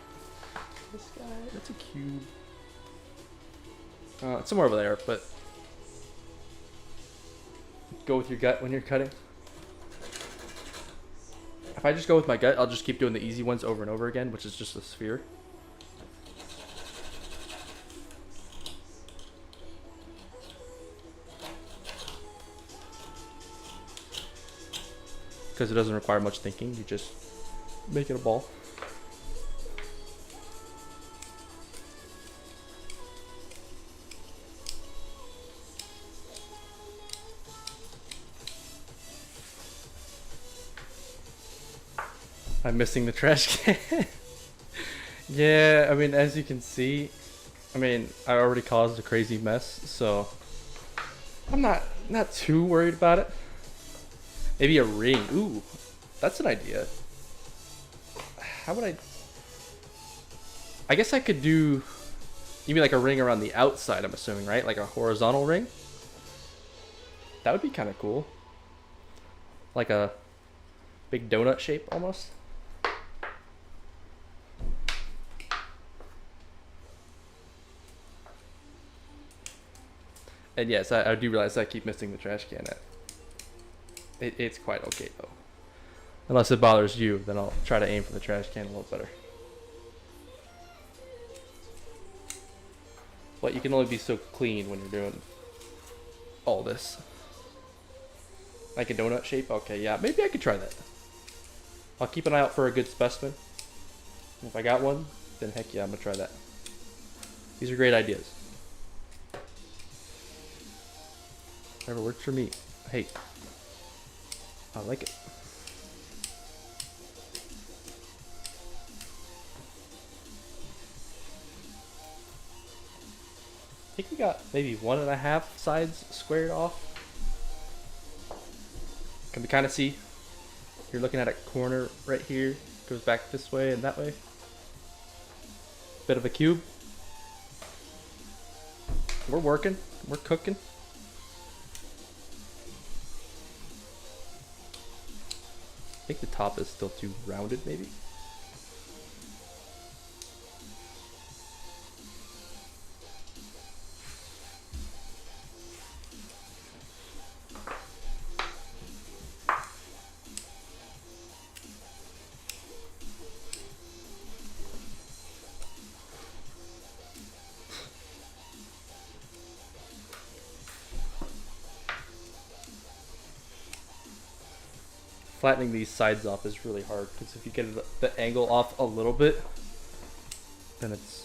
This guy. That's a cube. It's somewhere over there, but go with your gut when you're cutting. If I just go with my gut, I'll just keep doing the easy ones over and over again, which is just a sphere. Because it doesn't require much thinking, you just make it a ball. I'm missing the trash can. Yeah, I mean, as you can see, I mean, I already caused a crazy mess, so I'm not too worried about it. Maybe a ring. Ooh, that's an idea. How would I guess I could do, you mean like a ring around the outside, I'm assuming, right? Like a horizontal ring? That would be kind of cool. Like a big donut shape almost. And yes, I do realize I keep missing the trash can. It's quite okay though. Unless it bothers you, then I'll try to aim for the trash can a little better. But you can only be so clean when you're doing all this. Like a donut shape? Okay, yeah, maybe I could try that. I'll keep an eye out for a good specimen. If I got one, then heck yeah, I'm gonna try that. These are great ideas. Whatever works for me. Hey, I like it. I think we got maybe 1.5 sides squared off. Can we kind of see? You're looking at a corner right here. Goes back this way and that way. Bit of a cube. We're working. We're cooking. I think the top is still too rounded, maybe. Flattening these sides off is really hard because if you get the angle off a little bit, then it's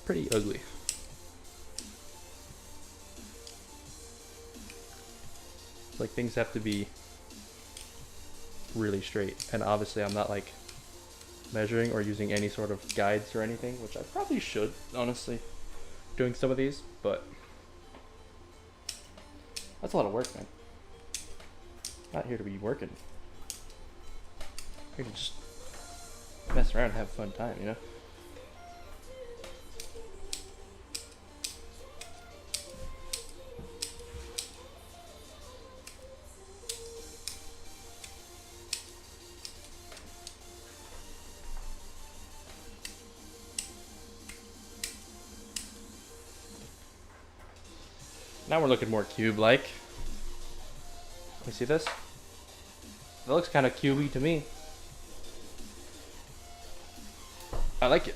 pretty ugly. Like things have to be really straight, and obviously I'm not like measuring or using any sort of guides or anything, which I probably should, honestly, doing some of these, but that's a lot of work, man. Not here to be working. Here to just mess around and have a fun time, you know? Now we're looking more cube-like. You see this? That looks kind of cubey to me. I like it.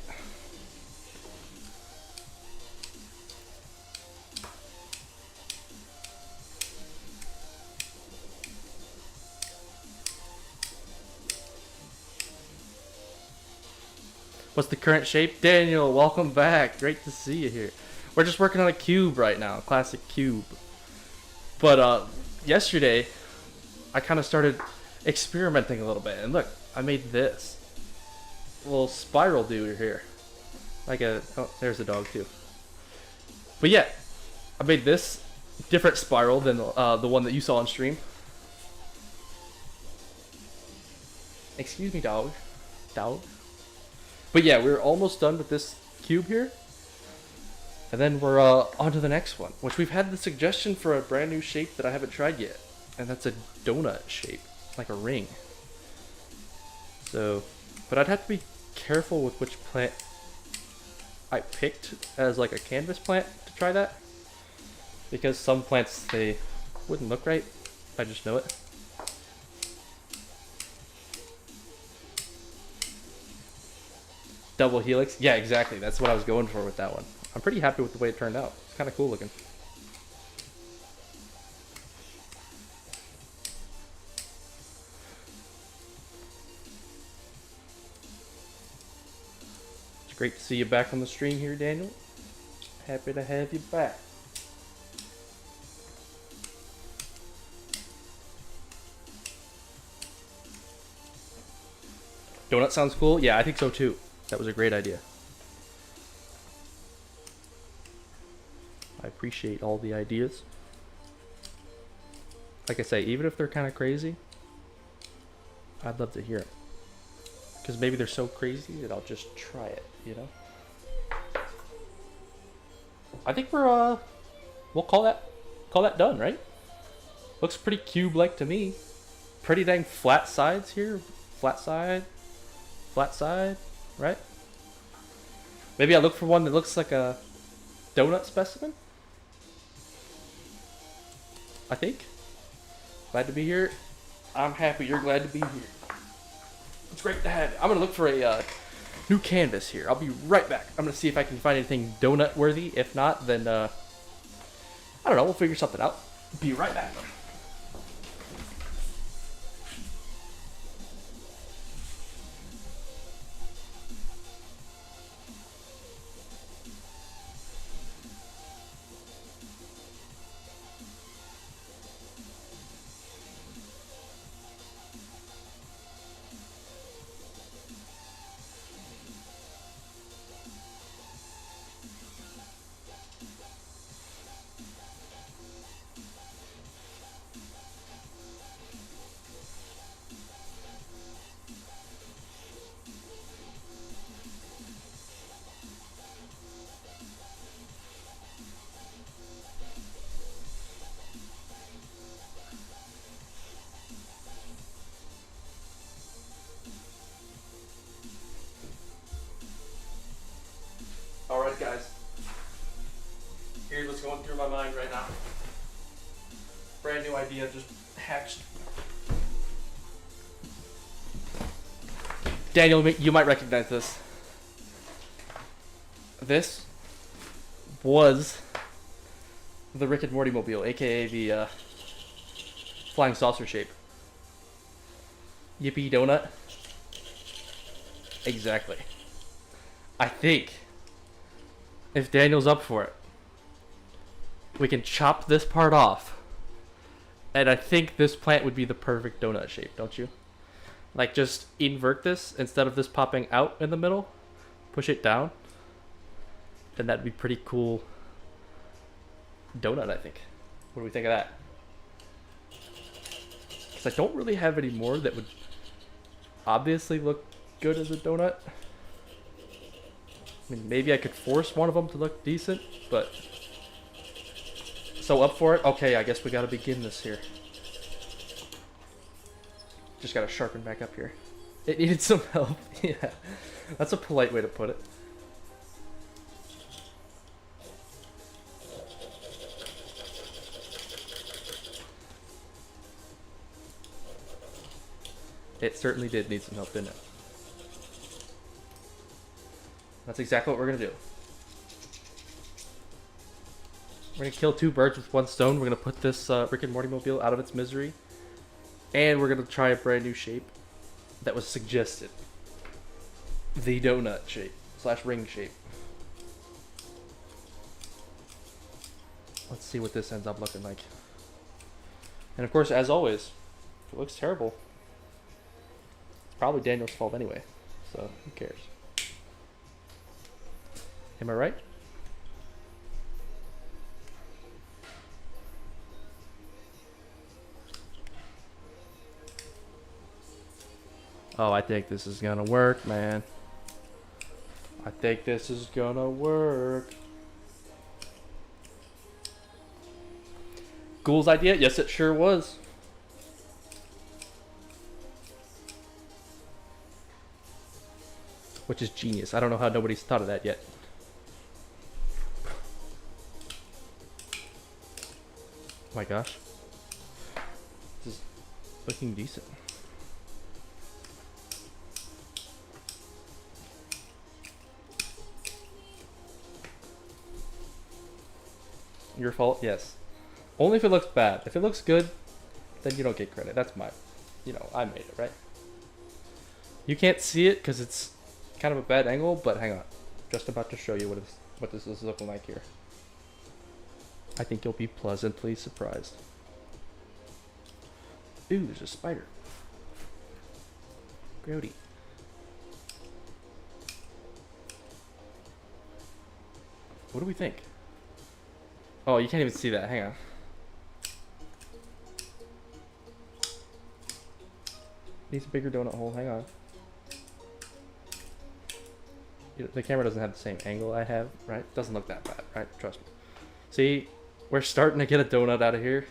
What's the current shape? Daniel, welcome back. Great to see you here. We're just working on a cube right now, a classic cube. But yesterday, I kind of started experimenting a little bit, and look, I made this little spiral dude here, like a, oh, there's a dog too. But yeah, I made this different spiral than the one that you saw on stream. Excuse me, dog. But yeah, we're almost done with this cube here, and then we're on to the next one, which we've had the suggestion for a brand new shape that I haven't tried yet, and that's a donut shape, like a ring. So, but I'd have to be careful with which plant I picked as like a canvas plant to try that, because some plants, they wouldn't look right. I just know it. Double helix, yeah, exactly. That's what I was going for with that one. I'm pretty happy with the way it turned out. It's kind of cool looking. It's great to see you back on the stream here, Daniel. Happy to have you back. Donut sounds cool? Yeah, I think so too. That was a great idea. I appreciate all the ideas. Like I say, even if they're kind of crazy, I'd love to hear it. Because maybe they're so crazy that I'll just try it, you know? I think we're, we'll call that done, right? Looks pretty cube-like to me. Pretty dang flat sides here. Flat side, right? Maybe I look for one that looks like a donut specimen. I think. Glad to be here. I'm happy you're glad to be here. It's great to have you. I'm gonna look for a new canvas here. I'll be right back. I'm gonna see if I can find anything donut worthy. If not, then I don't know. We'll figure something out. Be right back. through my mind right now. Brand new idea just hatched. Daniel, you might recognize this. This was the Rick and Morty mobile, aka the flying saucer shape. Yippee donut. Exactly. I think if Daniel's up for it, we can chop this part off. And I think this plant would be the perfect donut shape, don't you? Like, just invert this instead of this popping out in the middle. Push it down. And that'd be pretty cool donut, I think. What do we think of that? Because I don't really have any more that would obviously look good as a donut. I mean, maybe I could force one of them to look decent, but... So up for it? Okay, I guess we gotta begin this here. Just gotta sharpen back up here. It needed some help. Yeah, that's a polite way to put it. It certainly did need some help, didn't it? That's exactly what we're gonna do. We're gonna kill two birds with one stone. We're gonna put this Rick and Morty mobile out of its misery. And we're gonna try a brand new shape that was suggested. The donut shape / ring shape. Let's see what this ends up looking like. And of course, as always, if it looks terrible, it's probably Daniel's fault anyway. So who cares? Am I right? Oh, I think this is gonna work, man. I think this is gonna work. Ghoul's idea? Yes, it sure was. Which is genius. I don't know how nobody's thought of that yet. Oh my gosh. This is looking decent. Your fault? Yes. Only if it looks bad. If it looks good, then you don't get credit. That's my, I made it, right? You can't see it because it's kind of a bad angle, but hang on. Just about to show you what this is looking like here. I think you'll be pleasantly surprised. Ooh, there's a spider. Grody. What do we think? Oh, you can't even see that. Hang on. Needs a bigger donut hole. Hang on. The camera doesn't have the same angle I have, right? Doesn't look that bad, right? Trust me. See, we're starting to get a donut out of here.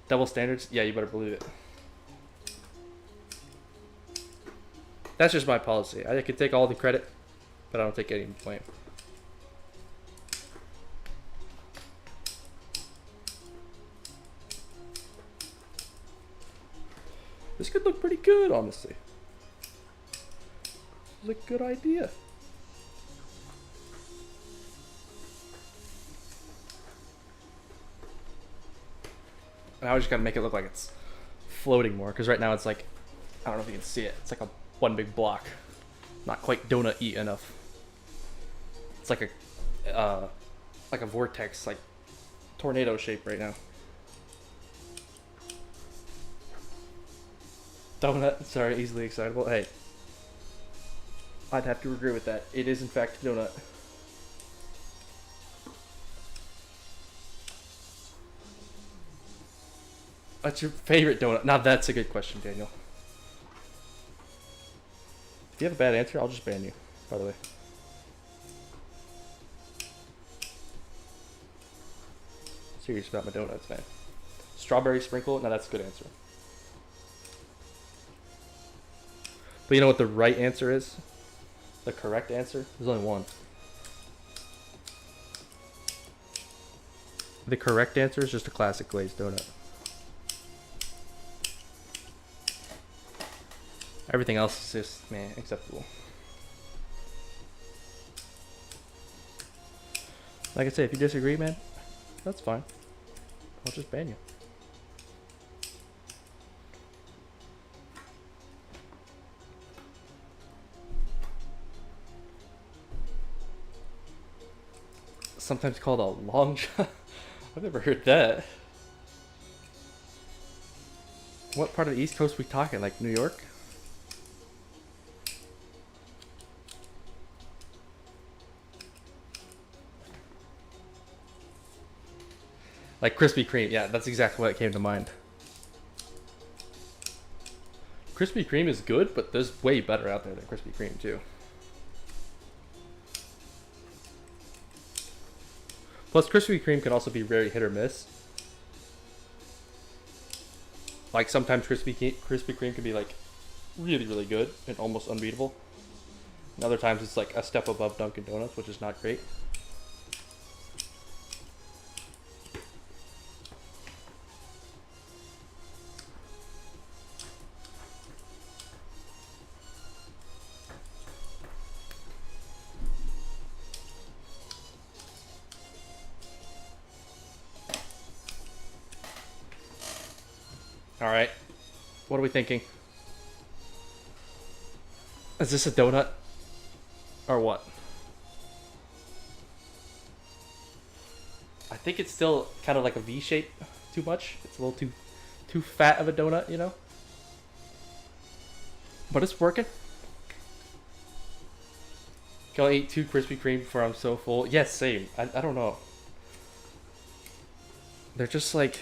Double standards? Yeah, you better believe it. That's just my policy. I could take all the credit, but I don't take any blame. This could look pretty good, honestly. This is a good idea. Now I just gotta make it look like it's floating more, because right now it's like, I don't know if you can see it, it's like one big block. Not quite donut-y enough. It's like a vortex, like tornado shape right now. Donut, sorry, easily excitable. Hey, I'd have to agree with that. It is in fact donut. What's your favorite donut? Now that's a good question, Daniel. If you have a bad answer, I'll just ban you, by the way. Serious about my donuts, man. Strawberry sprinkle? Now that's a good answer. But you know what the right answer is? The correct answer? There's only one. The correct answer is just a classic glazed donut. Everything else is just, man, acceptable. Like I say, if you disagree, man, that's fine. I'll just ban you. Sometimes called a long shot. I've never heard that. What part of the East Coast we talking? Like New York? Like Krispy Kreme. Yeah, that's exactly what came to mind. Krispy Kreme is good, but there's way better out there than Krispy Kreme too. Plus, Krispy Kreme can also be very hit or miss. Like sometimes Krispy Kreme can be like really, really good and almost unbeatable. And other times it's like a step above Dunkin' Donuts, which is not great. All right, what are we thinking? Is this a donut or what? I think it's still kind of like a V shape too much. It's a little too fat of a donut, you know? But it's working. Can I eat 2 Krispy Kreme before I'm so full? Yes, same. I don't know. They're just like,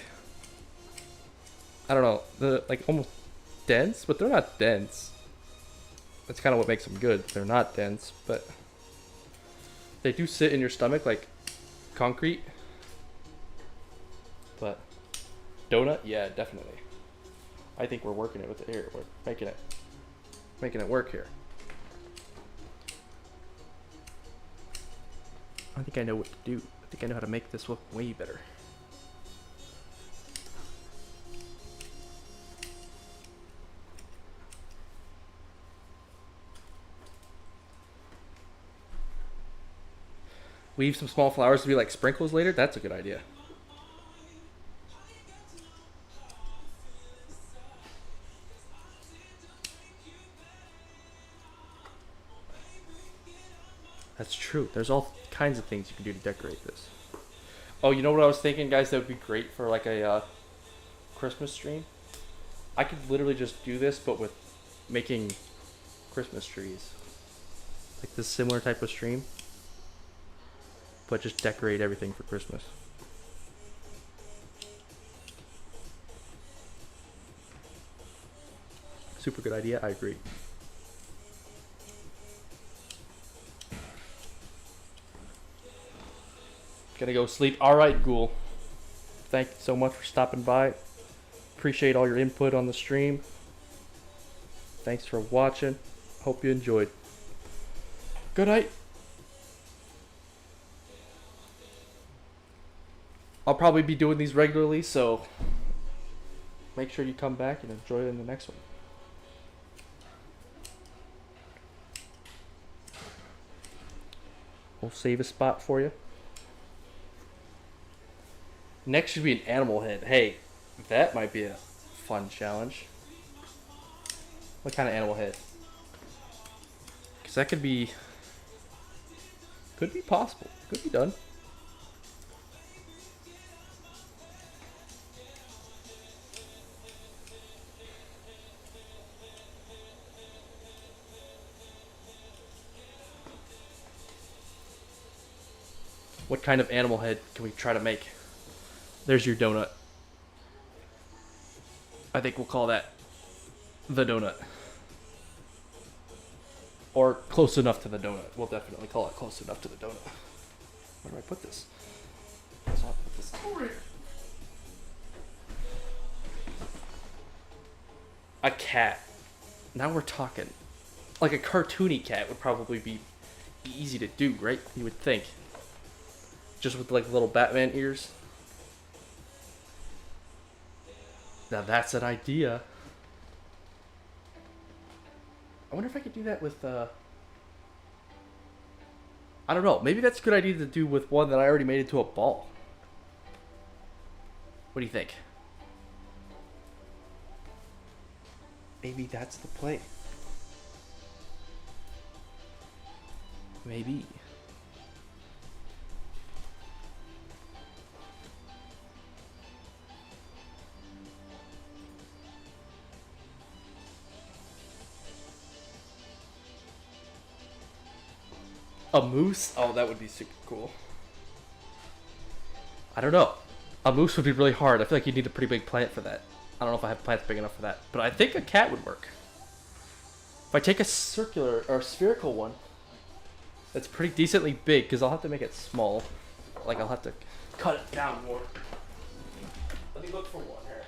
I don't know, they're like almost dense, but they're not dense. That's kind of what makes them good. They're not dense, but they do sit in your stomach like concrete. But donut, yeah, definitely. I think we're working it with it here. We're making it work here. I think I know what to do. I think I know how to make this look way better. Leave some small flowers to be like sprinkles later. That's a good idea. That's true. There's all kinds of things you can do to decorate this. Oh, you know what I was thinking, guys? That would be great for like a Christmas stream. I could literally just do this, but with making Christmas trees. Like this similar type of stream. But just decorate everything for Christmas. Super good idea, I agree. Gonna go sleep. Alright, Ghoul. Thank you so much for stopping by. Appreciate all your input on the stream. Thanks for watching. Hope you enjoyed. Good night. I'll probably be doing these regularly, so make sure you come back and enjoy it in the next one. We'll save a spot for you. Next should be an animal head. Hey, that might be a fun challenge. What kind of animal head? Because that could be possible. Could be done. What kind of animal head can we try to make? There's your donut. I think we'll call that the donut. Or close enough to the donut. We'll definitely call it close enough to the donut. Where do I put this? So I'll put this over here. A cat. Now we're talking. Like a cartoony cat would probably be easy to do, right? You would think. Just with like little Batman ears. Now that's an idea. I wonder if I could do that with, I don't know. Maybe that's a good idea to do with one that I already made into a ball. What do you think? Maybe that's the play. Maybe. A moose? Oh, that would be super cool. I don't know. A moose would be really hard. I feel like you need a pretty big plant for that. I don't know if I have plants big enough for that. But I think a cat would work. If I take a circular or spherical one, that's pretty decently big, because I'll have to make it small. Like, I'll have to cut it down more. Let me look for one here.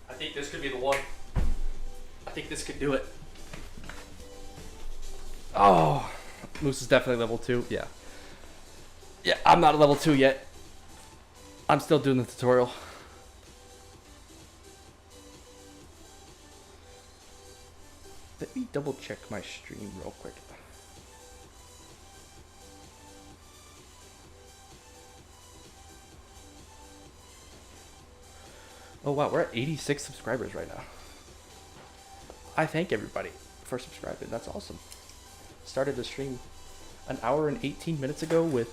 I think this could be the one. I think this could do it. Oh, moose is definitely level 2. Yeah. Yeah, I'm not a level 2 yet. I'm still doing the tutorial. Let me double check my stream real quick. Oh wow, we're at 86 subscribers right now. I thank everybody for subscribing. That's awesome. Started the stream an hour and 18 minutes ago with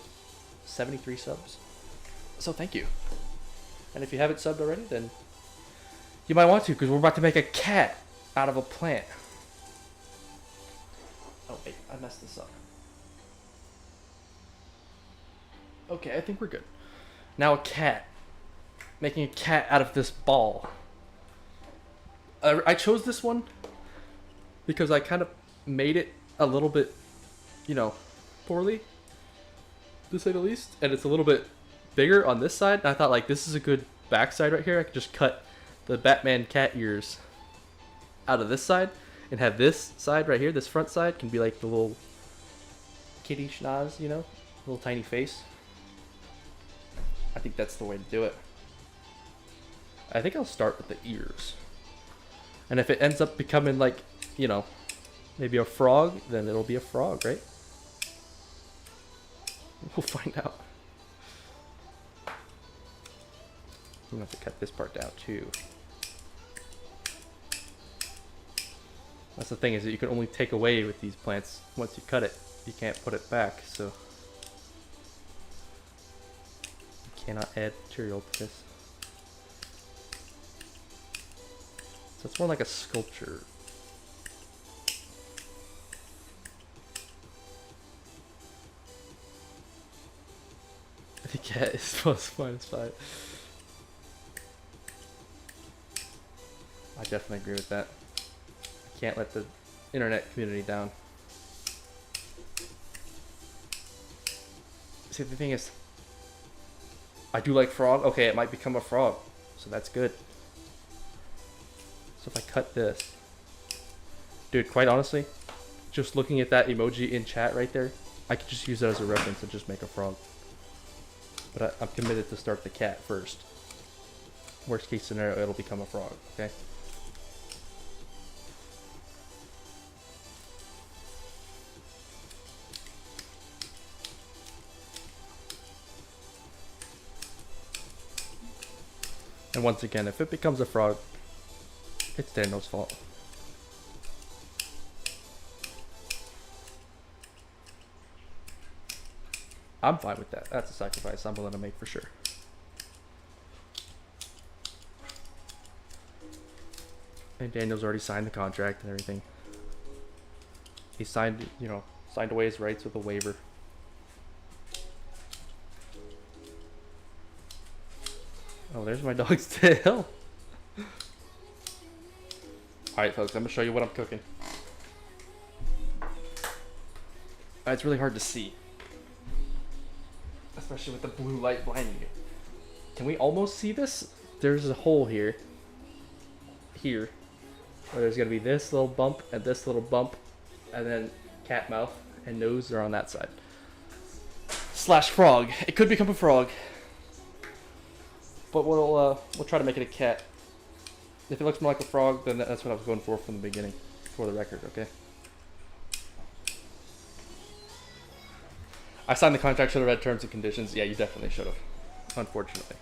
73 subs. So thank you. And if you haven't subbed already, then you might want to, because we're about to make a cat out of a plant. Oh wait, I messed this up. Okay, I think we're good. Now a cat. Making a cat out of this ball. I chose this one because I kind of made it a little bit, you know, poorly, to say the least. And it's a little bit bigger on this side. And I thought, like, this is a good backside right here. I could just cut the Batman cat ears out of this side and have this side right here, this front side, can be like the little kitty schnoz, you know, little tiny face. I think that's the way to do it. I think I'll start with the ears. And if it ends up becoming like, you know, maybe a frog, then it'll be a frog, right? We'll find out. I'm gonna have to cut this part down too. That's the thing, is that you can only take away with these plants once you cut it. You can't put it back, so you cannot add material to this. So it's more like a sculpture. I think cat is -5. I definitely agree with that. I can't let the internet community down. See, the thing is, I do like frog. Okay, it might become a frog, so that's good. So if I cut this, dude, quite honestly, just looking at that emoji in chat right there, I could just use that as a reference and just make a frog. But I'm committed to start the cat first. Worst case scenario, it'll become a frog, okay? And once again, if it becomes a frog, it's Daniel's fault. I'm fine with that. That's a sacrifice I'm willing to make for sure. And Daniel's already signed the contract and everything. He signed, you know, signed away his rights with a waiver. Oh, there's my dog's tail. Alright folks, I'm gonna show you what I'm cooking. It's really hard to see, especially with the blue light blinding you. Can we almost see this? There's a hole here, where there's gonna be this little bump and this little bump, and then cat mouth and nose are on that side. Slash frog. It could become a frog, but we'll try to make it a cat. If it looks more like a frog, then that's what I was going for from the beginning, for the record, okay? I signed the contract, should have read terms and conditions. Yeah, you definitely should have, unfortunately.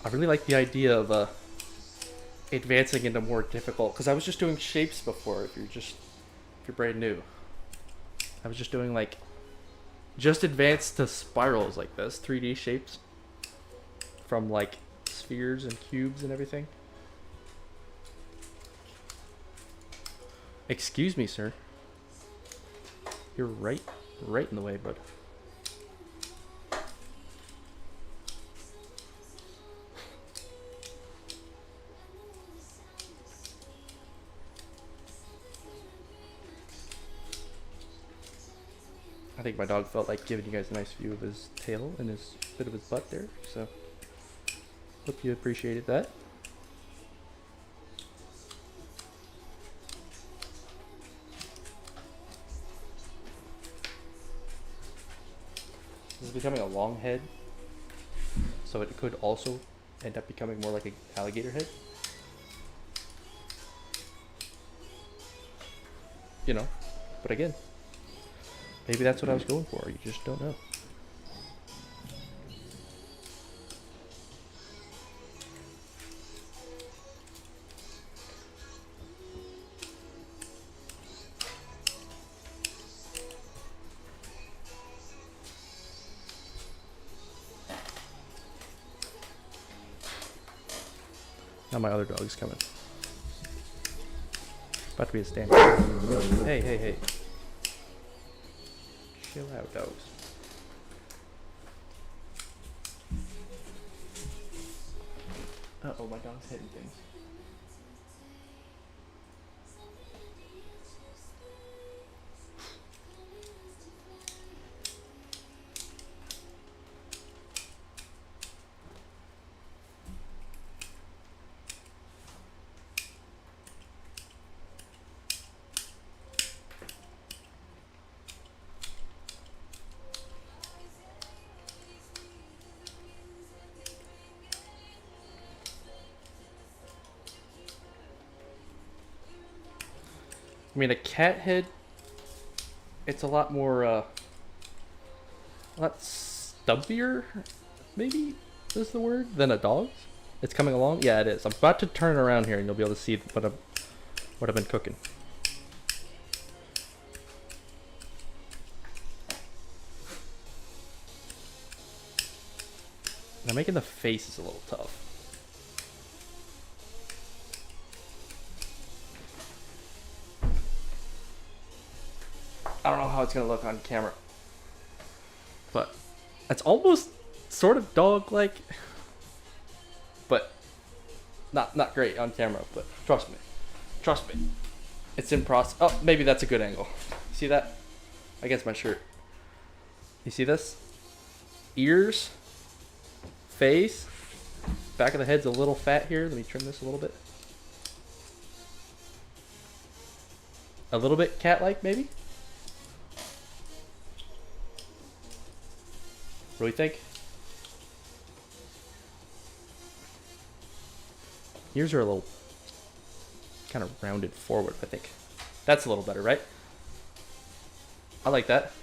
I really like the idea of advancing into more difficult, because I was just doing shapes before. If you're brand new, I was just doing like advanced to spirals like this, 3D shapes from like spheres and cubes and everything. Excuse me, sir. You're right in the way, bud. I think my dog felt like giving you guys a nice view of his tail and his bit of his butt there, so hope you appreciated that. This is becoming a long head, so it could also end up becoming more like an alligator head. You know, but again, maybe that's what I was going for. You just don't know. Now my other dog's coming. About to be a stand. Hey. Chill out, dogs. Uh-oh, my dog's hitting things. I mean, a cat head, it's a lot more, a lot stubbier, maybe is the word, than a dog's. It's coming along? Yeah, it is. I'm about to turn around here and you'll be able to see what I've been cooking. Now making the face is a little tough. I don't know how it's gonna look on camera, but it's almost sort of dog-like, but not great on camera. But trust me, it's in process. Oh, maybe that's a good angle. See that? Against my shirt. You see this? Ears, face, back of the head's a little fat here. Let me trim this a little bit. A little bit cat-like, maybe. What do we think? Ears are a little kind of rounded forward, I think. That's a little better, right? I like that.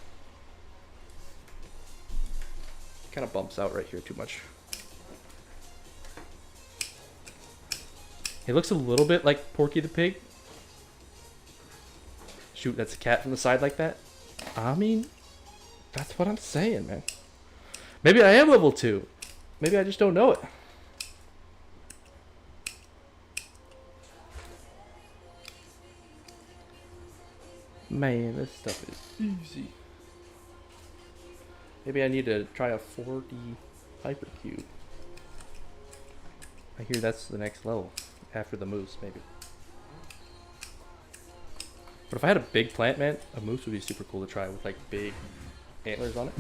Kind of bumps out right here too much. It looks a little bit like Porky the Pig. Shoot, that's a cat from the side like that. I mean, that's what I'm saying, man. Maybe I am level 2. Maybe I just don't know it. Man, this stuff is easy. Maybe I need to try a 4D hypercube. I hear that's the next level after the moose, maybe. But if I had a big plant, man, a moose would be super cool to try with like big antlers on it.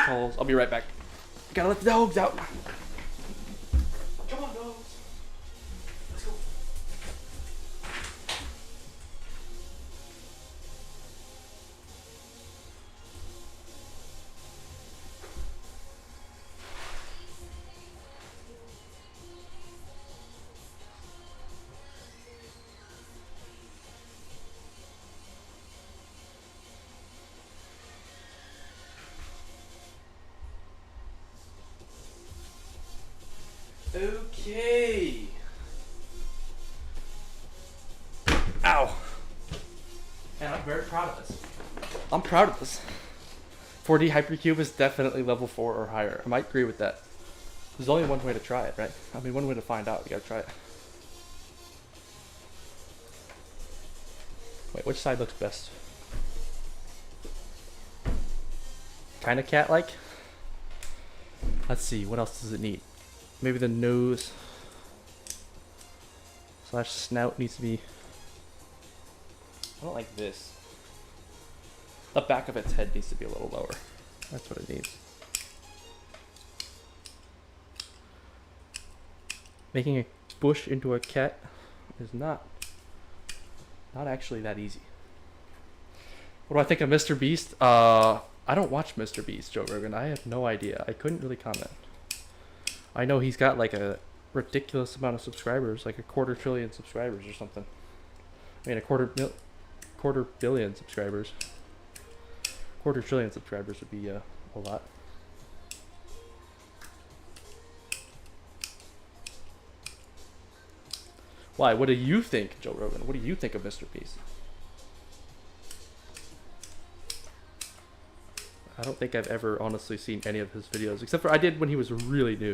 Calls. I'll be right back. Gotta let the dogs out. Come on, dogs. Let's go. Okay. Ow. And I'm very proud of this. I'm proud of this. 4D hypercube is definitely level 4 or higher. I might agree with that. There's only one way to try it, right? I mean, one way to find out. You gotta try it. Wait, which side looks best? Kind of cat-like? Let's see, what else does it need? Maybe the nose / snout needs to be... I don't like this. The back of its head needs to be a little lower. That's what it needs. Making a bush into a cat is not actually that easy. What do I think of Mr. Beast? I don't watch Mr. Beast, Joe Rogan. I have no idea. I couldn't really comment. I know he's got like a ridiculous amount of subscribers, like a 250 billion subscribers or something. I mean, a quarter billion subscribers. 250 billion subscribers would be a lot. Why? What do you think, Joe Rogan? What do you think of Mr. Beast? I don't think I've ever honestly seen any of his videos, except for I did when he was really new.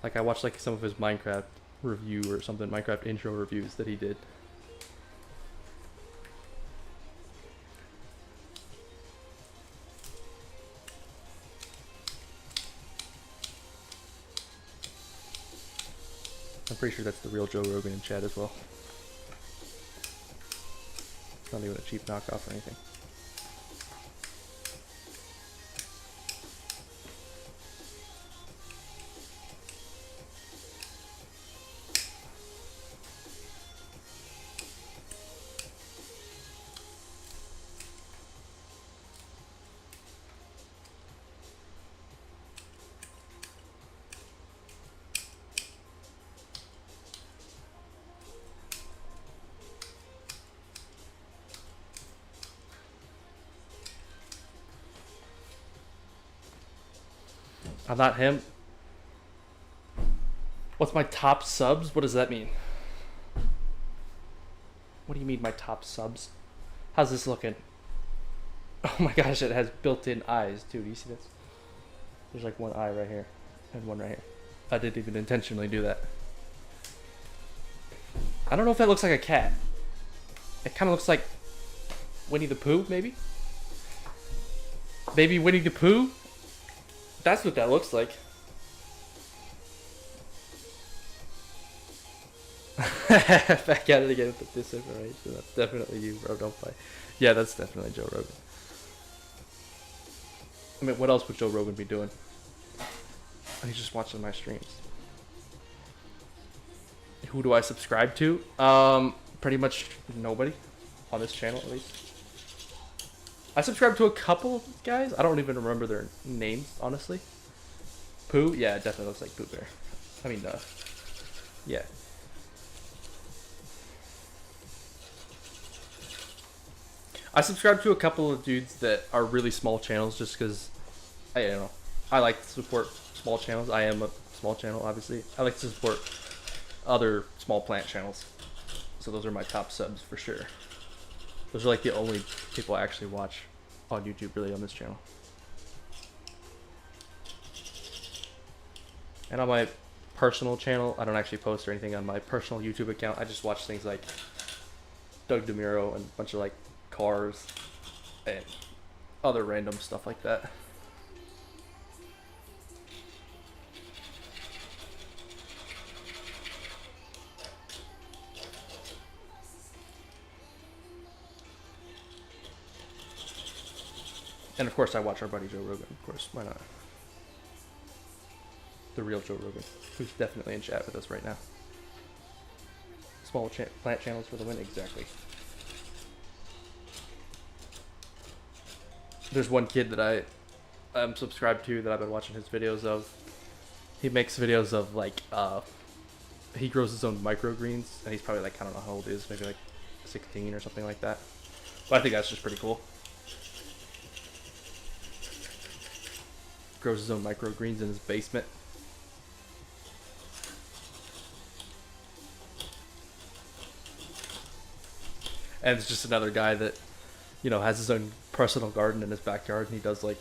Like I watched like some of his Minecraft review or something, Minecraft intro reviews that he did. I'm pretty sure that's the real Joe Rogan in chat as well. It's not even a cheap knockoff or anything. I'm not him. What's my top subs? What does that mean? What do you mean my top subs? How's this looking? Oh my gosh, it has built-in eyes too. Do you see this? There's like one eye right here and one right here. I didn't even intentionally do that. I don't know if that looks like a cat. It kind of looks like Winnie the Pooh, maybe? Maybe Winnie the Pooh? That's what that looks like. Back at it again with the disinformation. That's definitely you, bro. Don't play. Yeah, that's definitely Joe Rogan. I mean, what else would Joe Rogan be doing? He's just watching my streams. Who do I subscribe to? Pretty much nobody on this channel, at least. I subscribe to a couple guys. I don't even remember their names, honestly. Pooh? Yeah, it definitely looks like Pooh Bear. I mean, yeah. I subscribe to a couple of dudes that are really small channels just because, I don't know, I like to support small channels. I am a small channel, obviously. I like to support other small plant channels. So those are my top subs for sure. Those are like the only people I actually watch on YouTube, really, on this channel. And on my personal channel. I don't actually post or anything on my personal YouTube account. I just watch things like Doug DeMuro and a bunch of like cars and other random stuff like that. And of course I watch our buddy Joe Rogan, of course, why not? The real Joe Rogan, who's definitely in chat with us right now. Small plant channels for the win, exactly. There's one kid that I'm subscribed to that I've been watching his videos of. He makes videos of like, he grows his own microgreens, and he's probably like, I don't know how old he is, maybe like 16 or something like that. But I think that's just pretty cool. Grows his own microgreens in his basement. And it's just another guy that, you know, has his own personal garden in his backyard, and he does like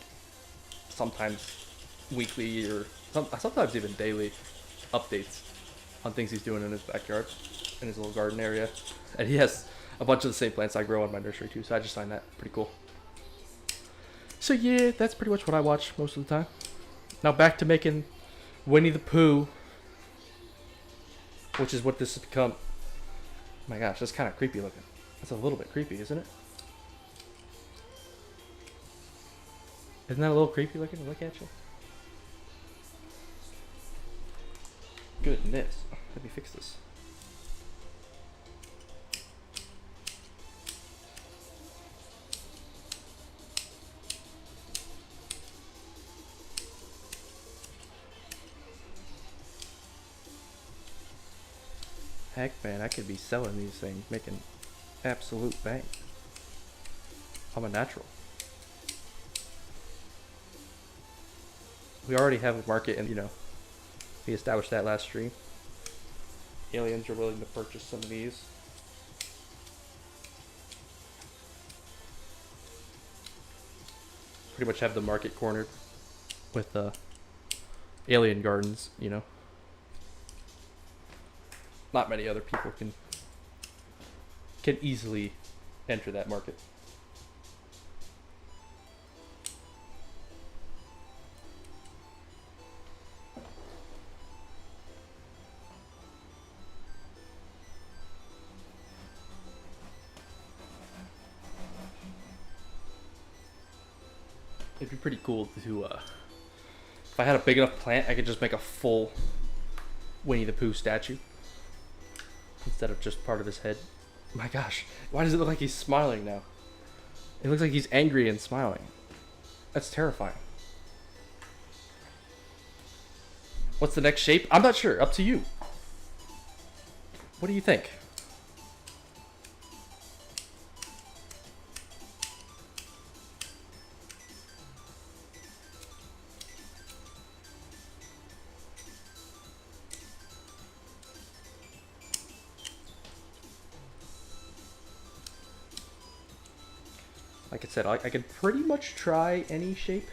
sometimes weekly or sometimes even daily updates on things he's doing in his backyard, in his little garden area. And he has a bunch of the same plants I grow in my nursery too, so I just find that pretty cool. So yeah, that's pretty much what I watch most of the time. Now back to making Winnie the Pooh, which is what this has become. Oh my gosh, that's kind of creepy looking. That's a little bit creepy, isn't it? Isn't that a little creepy looking to look at you? Goodness. Let me fix this. Heck, man, I could be selling these things, making absolute bank. I'm a natural. We already have a market, and you know, we established that last stream. Aliens are willing to purchase some of these. Pretty much have the market cornered with alien gardens, you know. Not many other people can easily enter that market. It'd be pretty cool to, if I had a big enough plant, I could just make a full Winnie the Pooh statue instead of just part of his head. My gosh, why does it look like he's smiling now? It looks like he's angry and smiling. That's terrifying. What's the next shape? I'm not sure. Up to you. What do you think? Like I said, I can pretty much try any shape.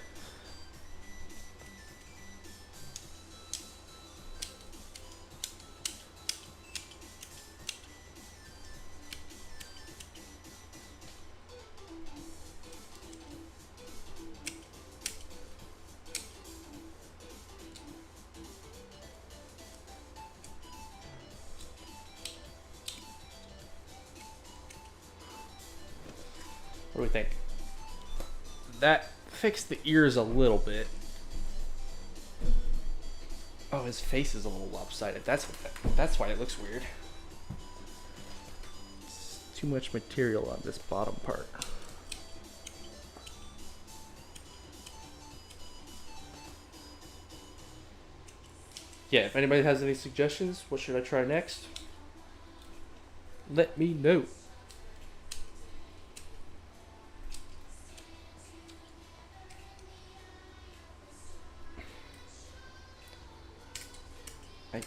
What do we think? That fixed the ears a little bit. Oh, his face is a little lopsided. That's why it looks weird. It's too much material on this bottom part. Yeah, if anybody has any suggestions, what should I try next? Let me know.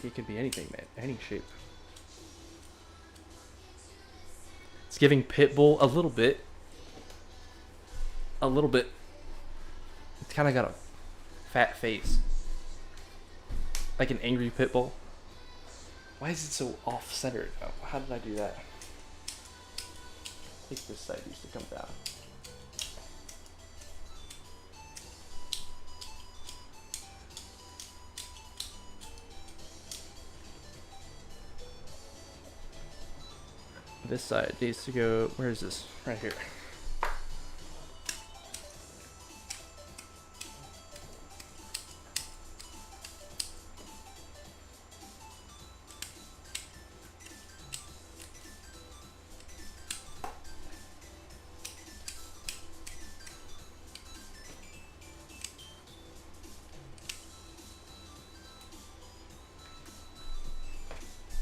It could be anything, man. Any shape. It's giving Pitbull a little bit. A little bit. It's kind of got a fat face. Like an angry pit bull. Why is it so off-centered? Oh, how did I do that? I think this side used to come down. This side needs to go, where is this? Right here.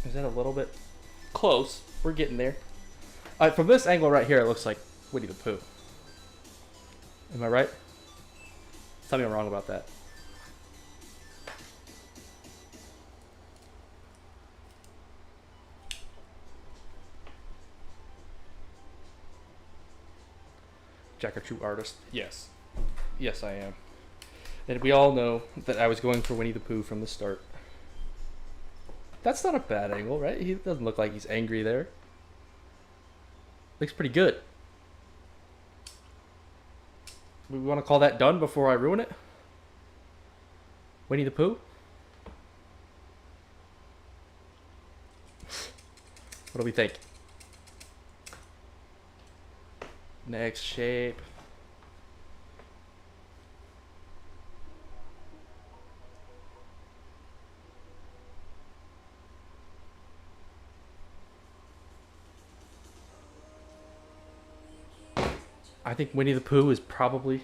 Is that a little bit close? We're getting there. From this angle right here, it looks like Winnie the Pooh. Am I right? Tell me I'm wrong about that. Jack, a true artist? Yes. Yes, I am. And we all know that I was going for Winnie the Pooh from the start. That's not a bad angle, right? He doesn't look like he's angry there. Looks pretty good. We want to call that done before I ruin it? Winnie the Pooh? What do we think? Next shape. I think Winnie the Pooh is probably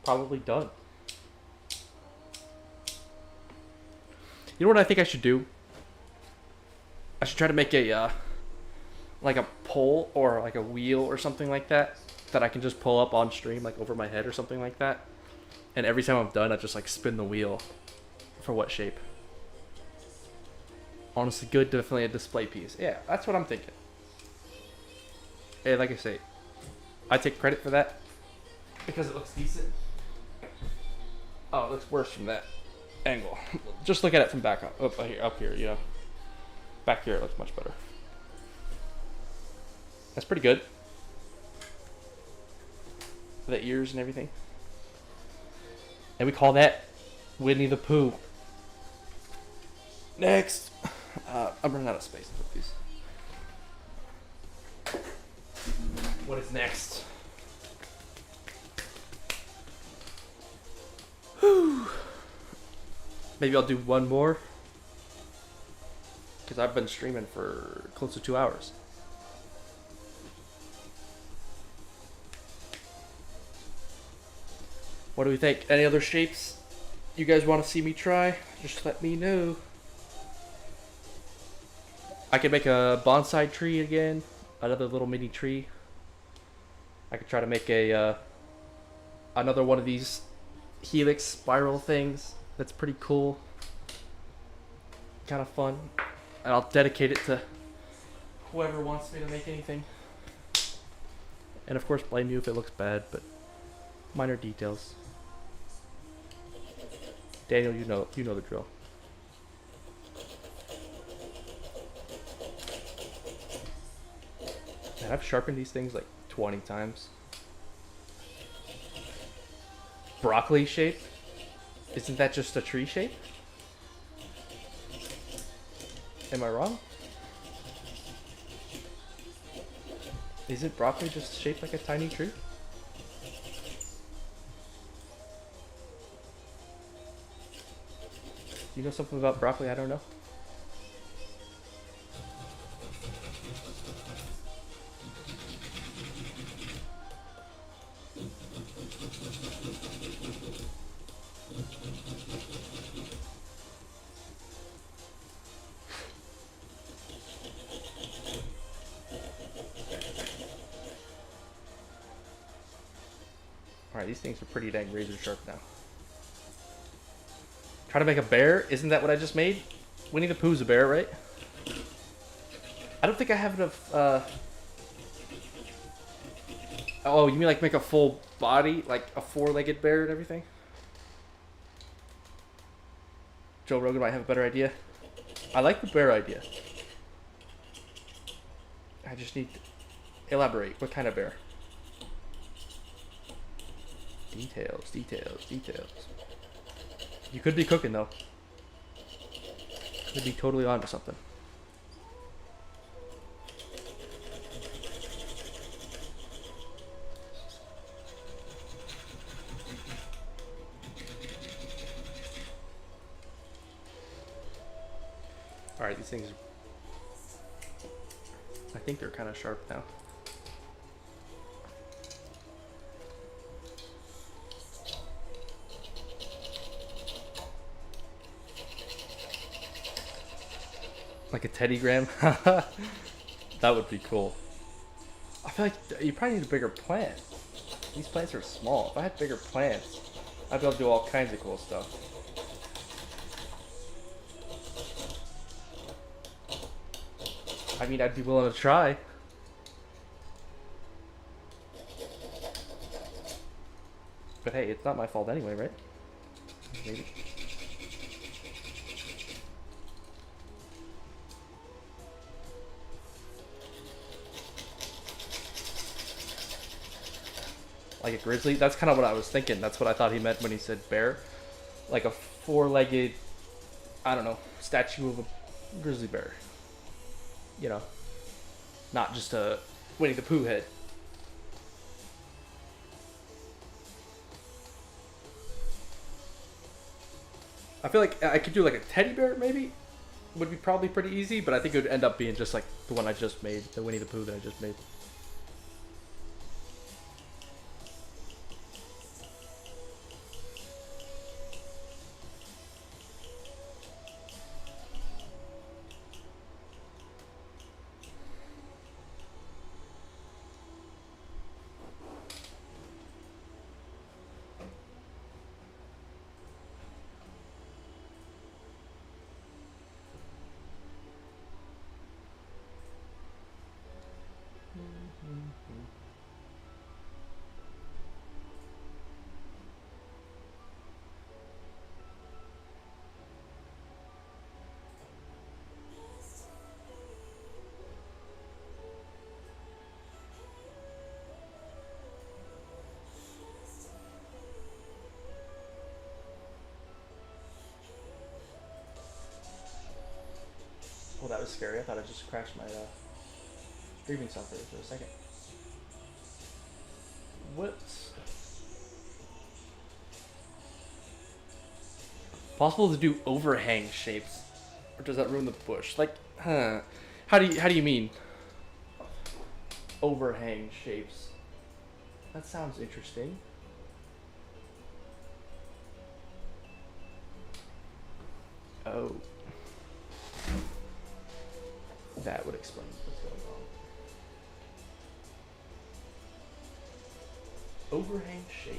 done. You know what I think I should do? I should try to make a like a pole or like a wheel or something like that I can just pull up on stream, like over my head or something like that. And every time I'm done, I just like spin the wheel. For what shape? Honestly, good. Definitely a display piece. Yeah, that's what I'm thinking. Hey, like I say, I take credit for that because it looks decent. Oh, it looks worse from that angle. Just look at it from back up here, you know. Back here it looks much better. That's pretty good. The ears and everything. And we call that Winnie the Pooh. Next. I'm running out of space to put these. What is next? Whew. Maybe I'll do one more. Because I've been streaming for close to 2 hours. What do we think? Any other shapes you guys want to see me try? Just let me know. I could make a bonsai tree again. Another little mini tree. I could try to make a another one of these helix spiral things. That's pretty cool. Kind of fun. And I'll dedicate it to whoever wants me to make anything. And of course blame you if it looks bad, but minor details. Daniel, you know the drill. Man, I've sharpened these things like 20 times. Broccoli shape? Isn't that just a tree shape? Am I wrong? Isn't broccoli just shaped like a tiny tree? You know something about broccoli I don't know? Alright, these things are pretty dang razor sharp now. Try to make a bear? Isn't that what I just made? Winnie the Pooh's a bear, right? I don't think I have enough, Oh, you mean like make a full body? Like a four-legged bear and everything? Joe Rogan might have a better idea. I like the bear idea. I just need to elaborate. What kind of bear? Details, details, details. You could be cooking though. Could be totally onto something. Alright, these things, I think they're kind of sharp now. Like a teddygram? That would be cool. I feel like you probably need a bigger plant. These plants are small. If I had bigger plants, I'd be able to do all kinds of cool stuff. I mean, I'd be willing to try. But hey, it's not my fault anyway, right? Maybe. Like a grizzly? That's kind of what I was thinking. That's what I thought he meant when he said bear. Like a four-legged, I don't know, statue of a grizzly bear. You know, not just a Winnie the Pooh head. I feel like I could do like a teddy bear maybe. Would be probably pretty easy, but I think it would end up being just like the one I just made, the Winnie the Pooh that I just made. Well, that was scary. I thought I just crashed my streaming software for a second. Whoops. Possible to do overhang shapes, or does that ruin the bush? Like, huh? How do you mean? Overhang shapes. That sounds interesting. Oh. That would explain what's going on. Overhang shapes.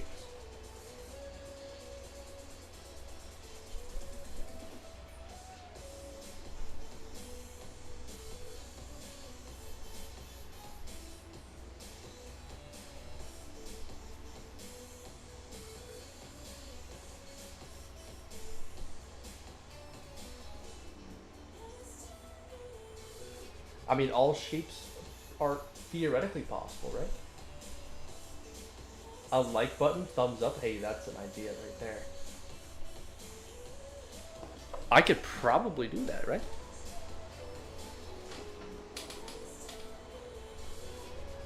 I mean, all shapes are theoretically possible, right? A like button, thumbs up. Hey, that's an idea right there. I could probably do that, right?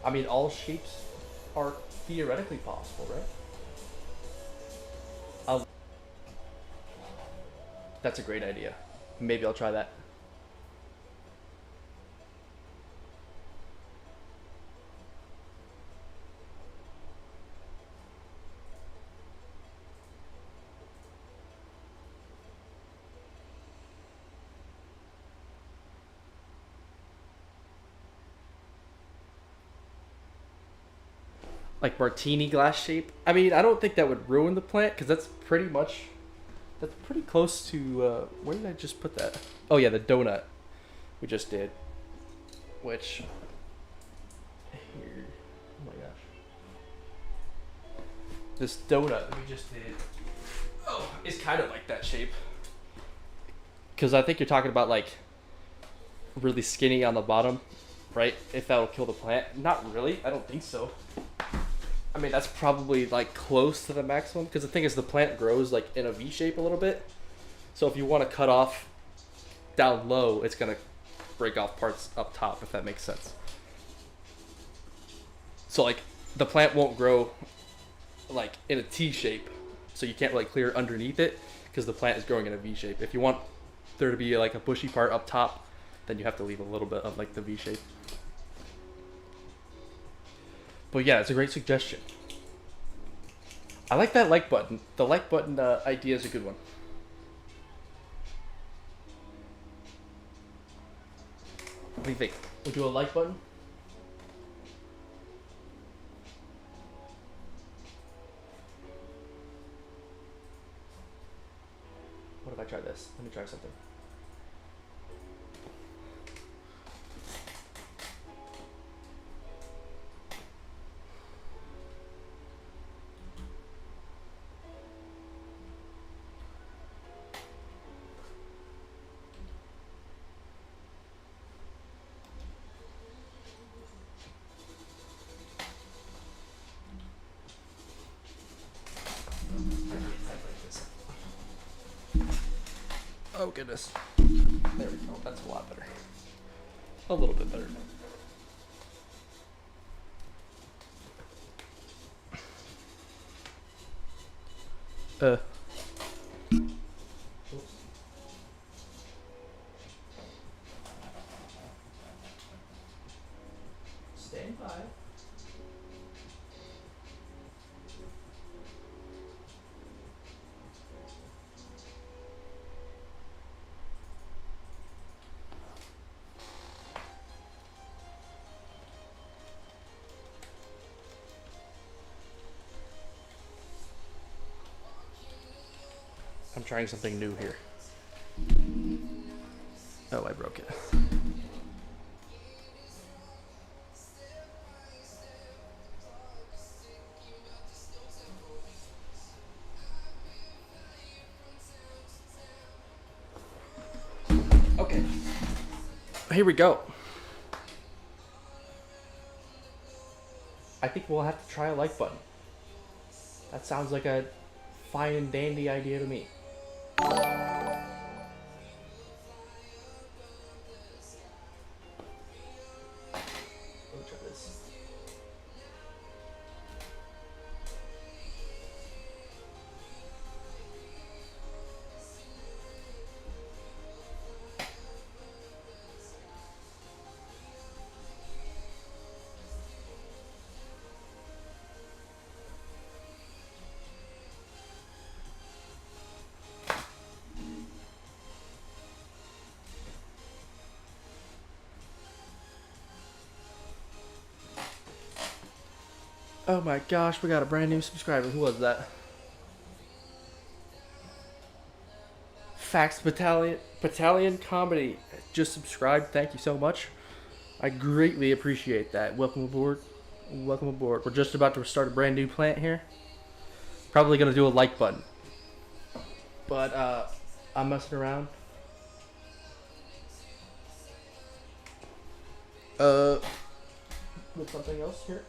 I mean, all shapes are theoretically possible, right? That's a great idea. Maybe I'll try that. Like martini glass shape. I mean, I don't think that would ruin the plant because that's pretty close to, where did I just put that? Oh yeah, the donut we just did. Which, here, oh my gosh. This donut we just did, oh, is kind of like that shape. Because I think you're talking about like really skinny on the bottom, right? If that'll kill the plant. Not really. I don't think so. I mean, that's probably like close to the maximum. Because the thing is, the plant grows like in a V shape a little bit. So if you want to cut off down low, it's going to break off parts up top, if that makes sense. So like the plant won't grow like in a T shape. So you can't really clear underneath it because the plant is growing in a V shape. If you want there to be like a bushy part up top, then you have to leave a little bit of like the V shape. But yeah, it's a great suggestion. I like that like button. The like button idea is a good one. What do you think? We'll do a like button? What if I try this? Let me try something. Oh goodness. There we go. That's a lot better. A little bit better. Stand by. I'm trying something new here. Oh, I broke it. Okay. Here we go. I think we'll have to try a like button. That sounds like a fine and dandy idea to me. Oh my gosh, we got a brand new subscriber. Who was that? Fax Battalion Comedy just subscribed. Thank you so much. I greatly appreciate that. Welcome aboard. Welcome aboard. We're just about to start a brand new plant here. Probably gonna do a like button. But I'm messing around. With something else here.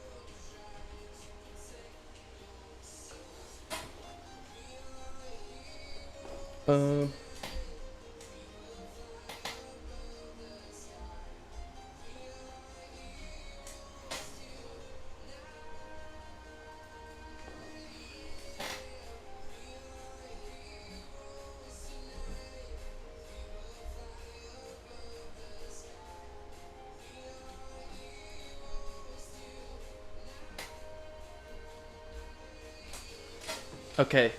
Okay.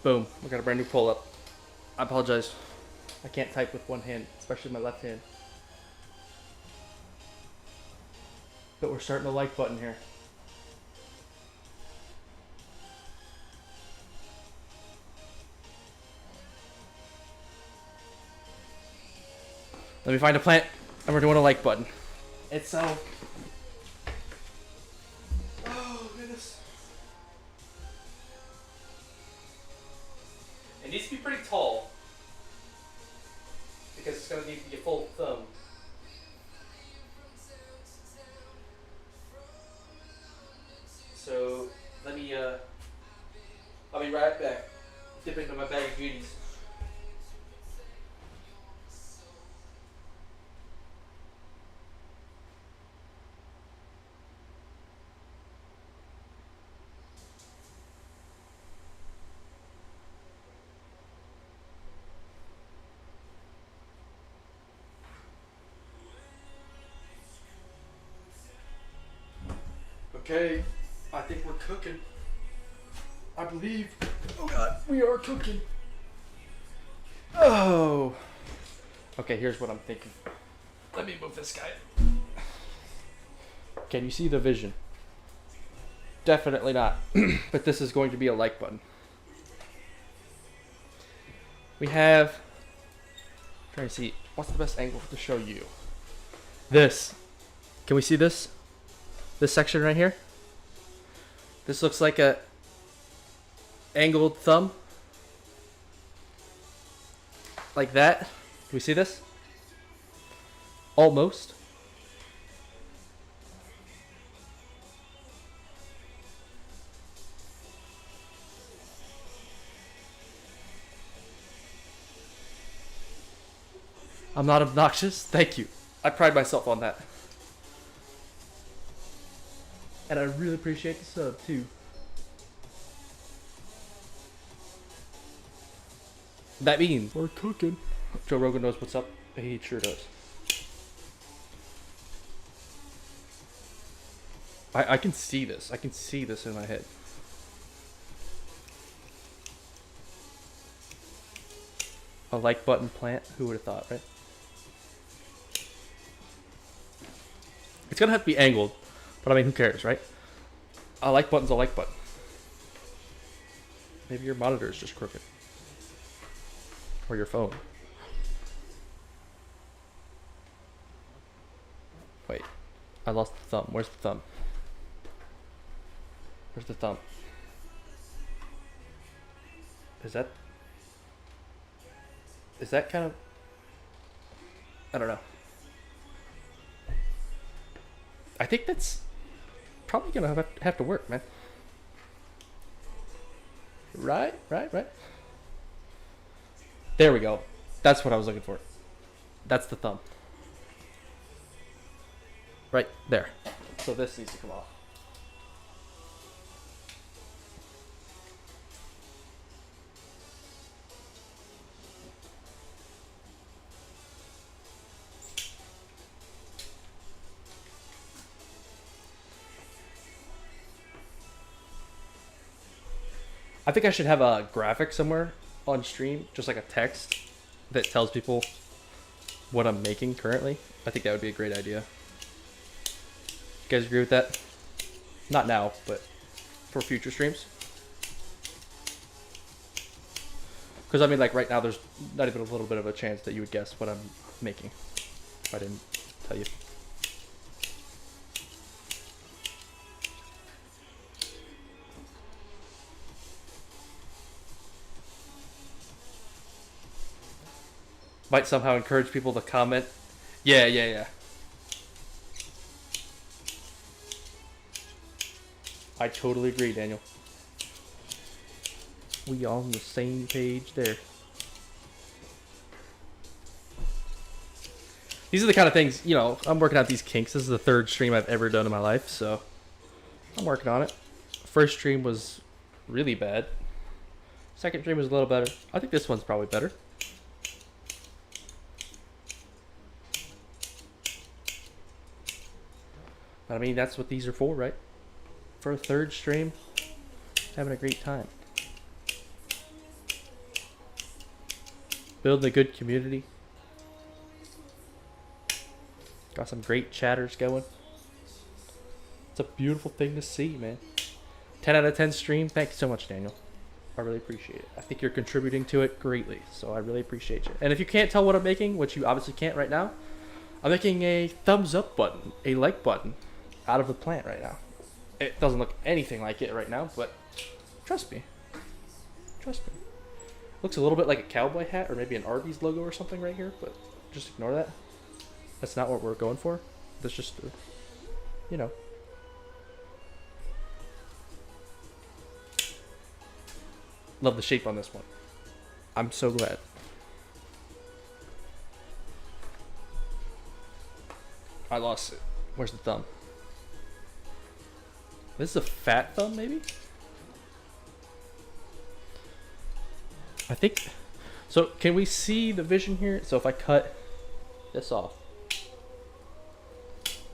Boom. We got a brand new pull-up. I apologize. I can't type with one hand, especially my left hand. But we're starting the like button here. Let me find a plant, and we're doing a like button. It's so... needs to be pretty tall because it's gonna need to be a full thumb. So let me I'll be right back. Dip into my bag of goodies. Okay, I think we're cooking. I believe. Oh God, we are cooking. Oh. Okay, here's what I'm thinking. Let me move this guy. Can you see the vision? Definitely not. But this is going to be a like button. We have. Trying to see what's the best angle to show you. This. Can we see this? This section right here. This looks like a angled thumb. Like that. Can we see this? Almost. I'm not obnoxious. Thank you. I pride myself on that. And I really appreciate the sub too. That means we're cooking. Joe Rogan knows what's up. He sure does. I can see this. I can see this in my head. A like button plant. Who would have thought, right? It's gonna have to be angled. But I mean, who cares, right? A like button's a like button. Maybe your monitor is just crooked. Or your phone. Wait. I lost the thumb. Where's the thumb? Where's the thumb? Is that kind of... I don't know. I think that's probably gonna have to work, man. Right. There we go. That's what I was looking for. That's the thumb. Right there. So this needs to come off. I think I should have a graphic somewhere on stream, just like a text that tells people what I'm making currently. I think that would be a great idea. You guys agree with that? Not now, but for future streams. Because I mean, like right now, there's not even a little bit of a chance that you would guess what I'm making if I didn't tell you. Might somehow encourage people to comment. Yeah. I totally agree, Daniel. We on the same page there. These are the kind of things, you know, I'm working out these kinks. This is the third stream I've ever done in my life, so I'm working on it. First stream was really bad. Second stream was a little better. I think this one's probably better. But I mean, that's what these are for, right? For a third stream, having a great time. Building a good community. Got some great chatters going. It's a beautiful thing to see, man. 10 out of 10 stream. Thank you so much, Daniel. I really appreciate it. I think you're contributing to it greatly, so I really appreciate you. And if you can't tell what I'm making, which you obviously can't right now, I'm making a thumbs up button, a like button, out of the plant right now. It doesn't look anything like it right now, but trust me. Trust me. Looks a little bit like a cowboy hat or maybe an Arby's logo or something right here, but just ignore that. That's not what we're going for. That's just, you know. Love the shape on this one. I'm so glad. I lost it. Where's the thumb? This is a fat thumb, maybe? I think... So, can we see the vision here? So if I cut this off,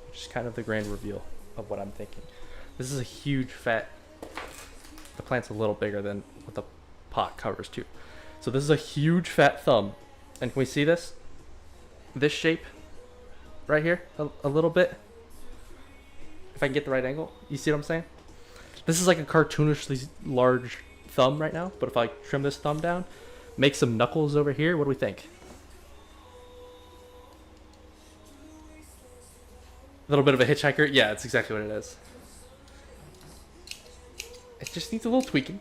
which is kind of the grand reveal of what I'm thinking. This is a huge fat... The plant's a little bigger than what the pot covers too. So this is a huge fat thumb. And can we see this? This shape right here, a little bit. If I can get the right angle. You see what I'm saying? This is like a cartoonishly large thumb right now. But if I trim this thumb down, make some knuckles over here, what do we think? A little bit of a hitchhiker? Yeah, that's exactly what it is. It just needs a little tweaking.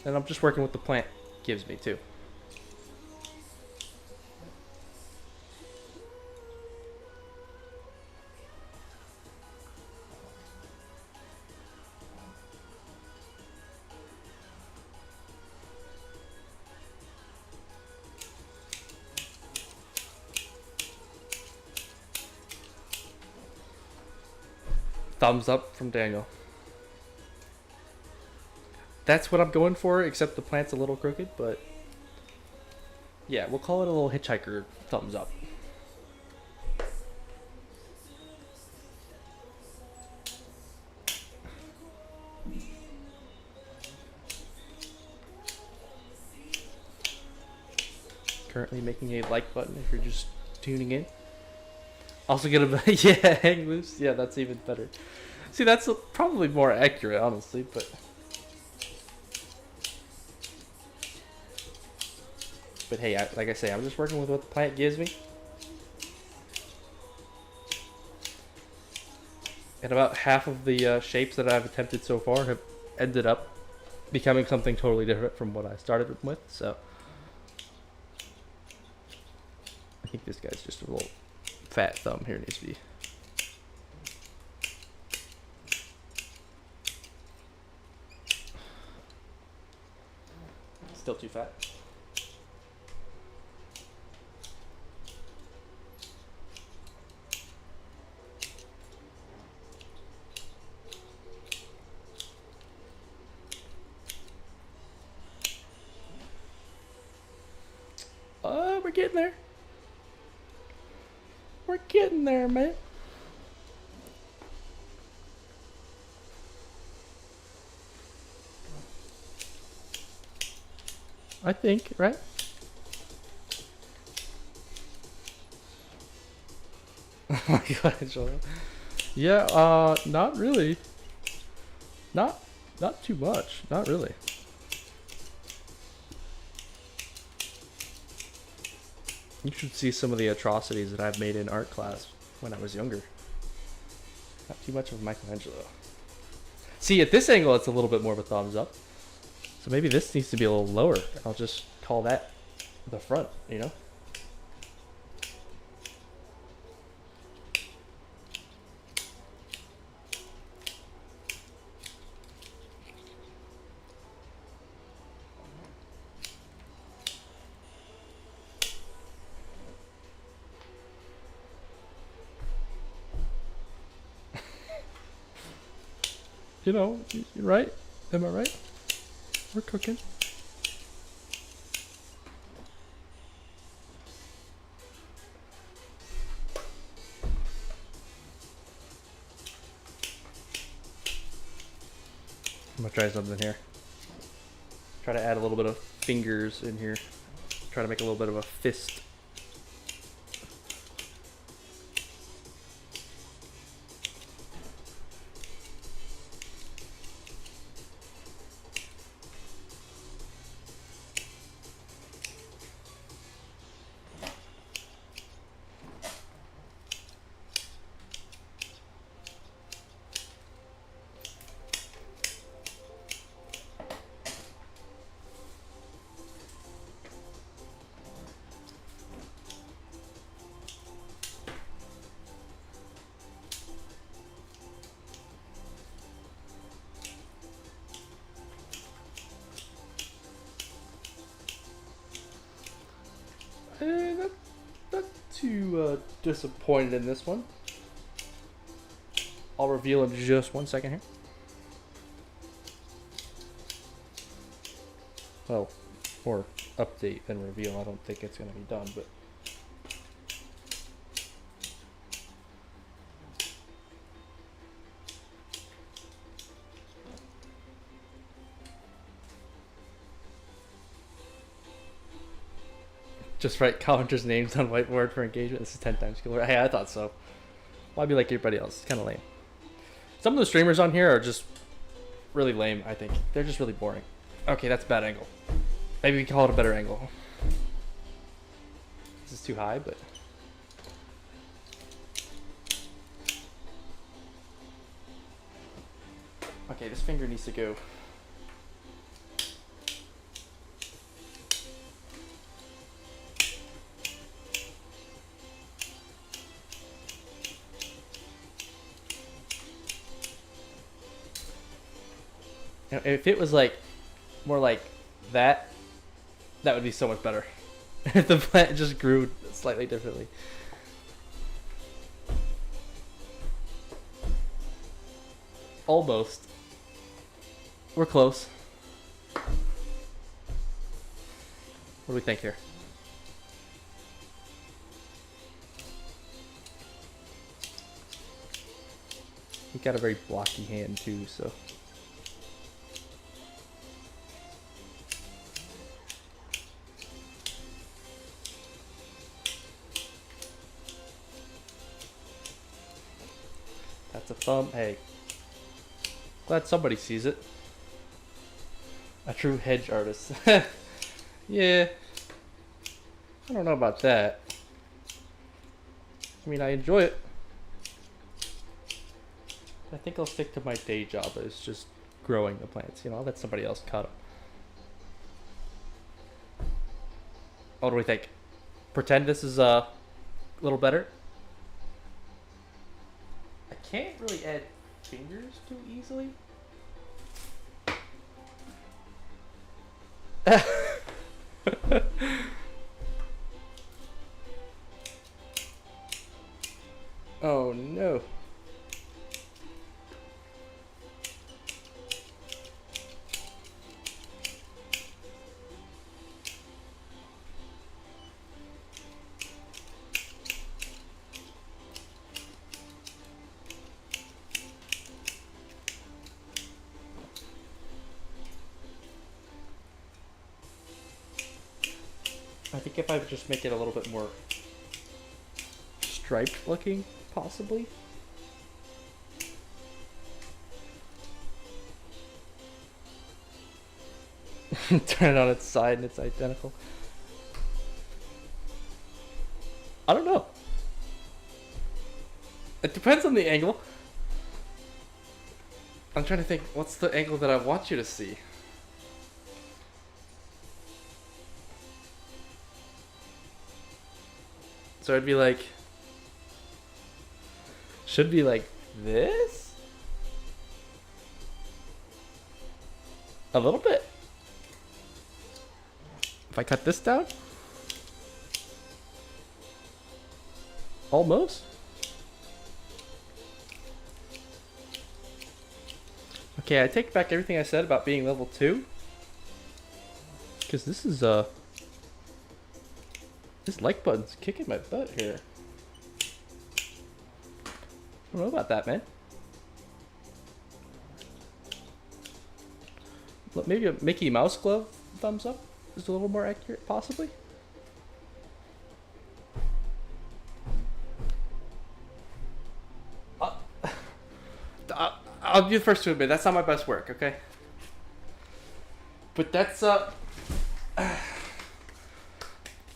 And I'm just working with the plant gives me too. Thumbs up from Daniel. That's what I'm going for, except the plant's a little crooked, but yeah, we'll call it a little hitchhiker thumbs up. Currently making a like button if you're just tuning in. Also gonna yeah, hang loose. Yeah, that's even better. See, that's probably more accurate, honestly, but hey, like I say, I'm just working with what the plant gives me. And about half of the shapes that I've attempted so far have ended up becoming something totally different from what I started with, so I think this guy's just a little fat thumb here needs to be. Still too fat. We're getting there. We're getting there, man. I think, right? Oh my god, Joel. Yeah, not really. Not too much. Not really. You should see some of the atrocities that I've made in art class when I was younger. Not too much of Michelangelo. See, at this angle, it's a little bit more of a thumbs up. So maybe this needs to be a little lower. I'll just call that the front, you know? You know, you're right? Am I right? We're cooking. I'm gonna try something here. Try to add a little bit of fingers in here. Try to make a little bit of a fist. too disappointed in this one. I'll reveal in just 1 second here. Well, more update than reveal. I don't think it's going to be done, but just write commenters' names on whiteboard for engagement. This is 10 times cooler. Hey, I thought so. Why be like everybody else? It's kind of lame. Some of the streamers on here are just really lame, I think. They're just really boring. Okay, that's a bad angle. Maybe we can call it a better angle. This is too high, but... Okay, this finger needs to go. Now, if it was like more like that, that would be so much better. If the plant just grew slightly differently. Almost. We're close. What do we think here? He got a very blocky hand too, so. That's a thumb. Hey. Glad somebody sees it. A true hedge artist. Yeah. I don't know about that. I mean, I enjoy it. I think I'll stick to my day job. It's just growing the plants. You know, I'll let somebody else cut them. What do we think? Pretend this is a little better. I can't really add fingers too easily. Oh no. I think if I would just make it a little bit more striped looking, possibly. Turn it on its side and it's identical. I don't know. It depends on the angle. I'm trying to think, what's the angle that I want you to see? So it'd be like, should be like this? A little bit. If I cut this down? Almost. Okay, I take back everything I said about being level 2. Because this is, this like button's kicking my butt here. I don't know about that, man. Maybe a Mickey Mouse glove thumbs up is a little more accurate, possibly. I'll be the first to admit, that's not my best work, okay? But that's,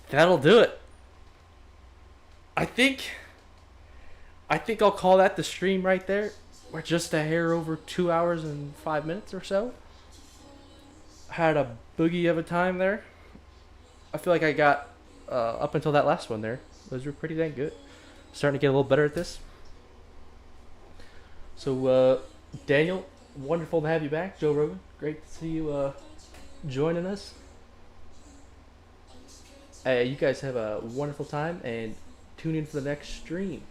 that'll do it. I think I'll call that the stream right there. We're just a hair over 2 hours and 5 minutes or so. Had a boogie of a time there. I feel like I got up until that last one there. Those were pretty dang good. Starting to get a little better at this. So, Daniel, wonderful to have you back. Joe Rogan, great to see you joining us. You guys have a wonderful time, and tune in for the next stream.